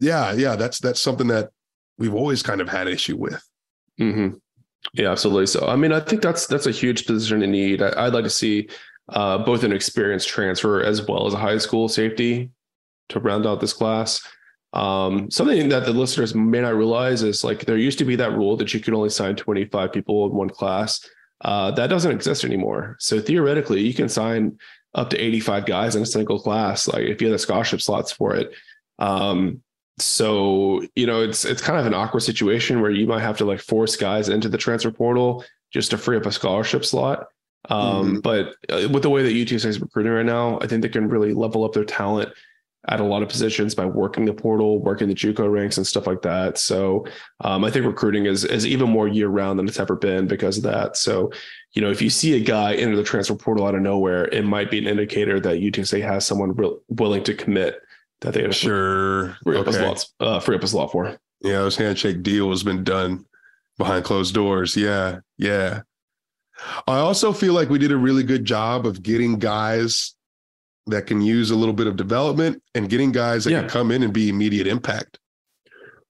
Yeah. That's something that we've always kind of had issue with. Mm-hmm. Yeah, absolutely. So, I mean, I think that's a huge position in need. I'd like to see both an experienced transfer as well as a high school safety to round out this class. Something that the listeners may not realize is like there used to be that rule that you could only sign 25 people in one class. That doesn't exist anymore. So theoretically, you can sign up to 85 guys in a single class, like if you have the scholarship slots for it. So, it's kind of an awkward situation where you might have to like force guys into the transfer portal just to free up a scholarship slot. But with the way that UTSA is recruiting right now, I think they can really level up their talent at a lot of positions by working the portal, working the JUCO ranks and stuff like that. So I think recruiting is even more year round than it's ever been because of that. So, if you see a guy enter the transfer portal out of nowhere, it might be an indicator that UTSA has someone willing to commit that they have free up a slot for. Yeah, those handshake deal has been done behind closed doors. Yeah. I also feel like we did a really good job of getting guys that can use a little bit of development and getting guys that can come in and be immediate impact.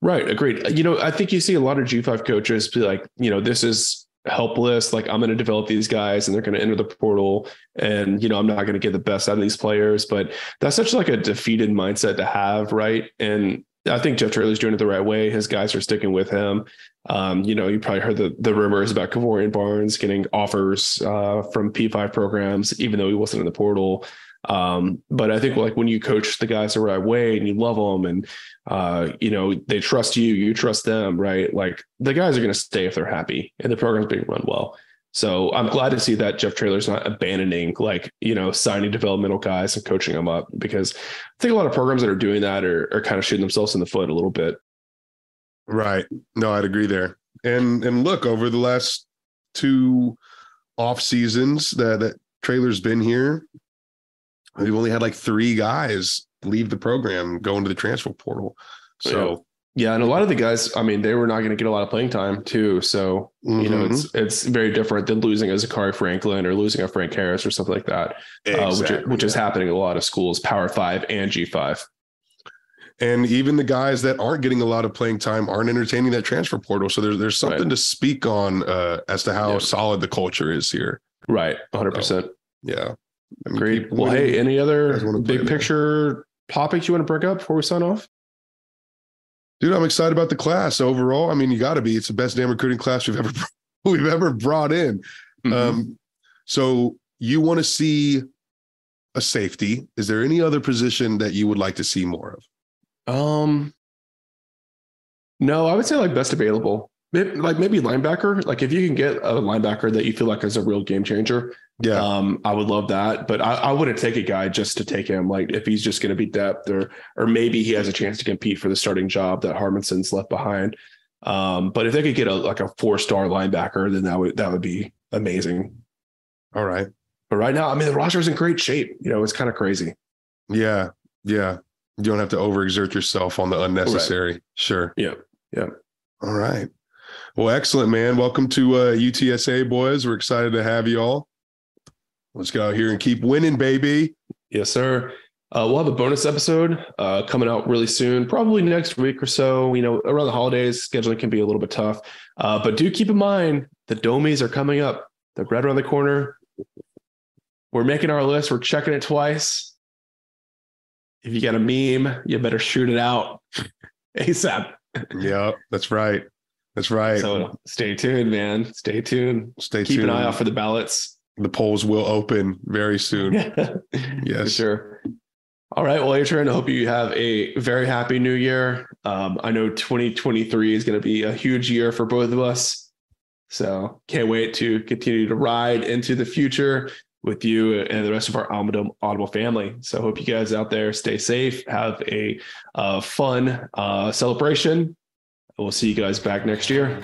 Right. Agreed. I think you see a lot of G5 coaches be like, this is helpless. Like, I'm going to develop these guys and they're going to enter the portal and, I'm not going to get the best out of these players, but that's such like a defeated mindset to have. Right. And I think Jeff Traylor's doing it the right way. His guys are sticking with him. You probably heard the rumors about Kevorian Barnes getting offers from P5 programs, even though he wasn't in the portal. But I think like when you coach the guys the right way and you love them and, they trust you, you trust them, right? Like the guys are going to stay if they're happy and the program's being run well. So I'm glad to see that Jeff Traylor's not abandoning signing developmental guys and coaching them up, because I think a lot of programs that are doing that are kind of shooting themselves in the foot a little bit. Right. No, I'd agree there. And look, over the last 2 off seasons that Traylor's been here, we've only had like 3 guys leave the program, go into the transfer portal. So yeah, and a lot of the guys, I mean, they were not going to get a lot of playing time too. So it's very different than losing a Zachary Franklin or losing a Frank Harris or something like that, which is happening in a lot of schools, Power 5 and G5. And even the guys that aren't getting a lot of playing time aren't entertaining that transfer portal. So there's something to speak on as to how solid the culture is here. Right, 100%. So, yeah. Agreed. Well, hey, any other big picture topics you want to bring up before we sign off? Dude, I'm excited about the class overall. I mean, you got to be. It's the best damn recruiting class we've ever brought in. So you want to see a safety. Is there any other position that you would like to see more of? No, I would say like best available. Maybe linebacker. Like if you can get a linebacker that you feel like is a real game changer. Yeah. I would love that, but I wouldn't take a guy just to take him. Like if he's just going to be depth or maybe he has a chance to compete for the starting job that Harmanson's left behind. But if they could get a 4-star linebacker, then that would be amazing. All right. But right now, I mean, the roster is in great shape. It's kind of crazy. Yeah. You don't have to overexert yourself on the unnecessary. Right. Sure. Yeah. All right. Well, excellent, man. Welcome to UTSA, boys. We're excited to have you all. Let's go out here and keep winning, baby. Yes, sir. We'll have a bonus episode coming out really soon, probably next week or so. Around the holidays, scheduling can be a little bit tough. But do keep in mind, the Domies are coming up. They're right around the corner. We're making our list. We're checking it twice. If you got a meme, you better shoot it out ASAP. Yeah, that's right. So stay tuned, man. Stay tuned. Keep an eye out for the ballots. The polls will open very soon. Yes. For sure. All right. Well, Adrian, I hope you have a very happy new year. I know 2023 is going to be a huge year for both of us. So can't wait to continue to ride into the future with you and the rest of our Audible family. So hope you guys out there stay safe, have a fun celebration. We'll see you guys back next year.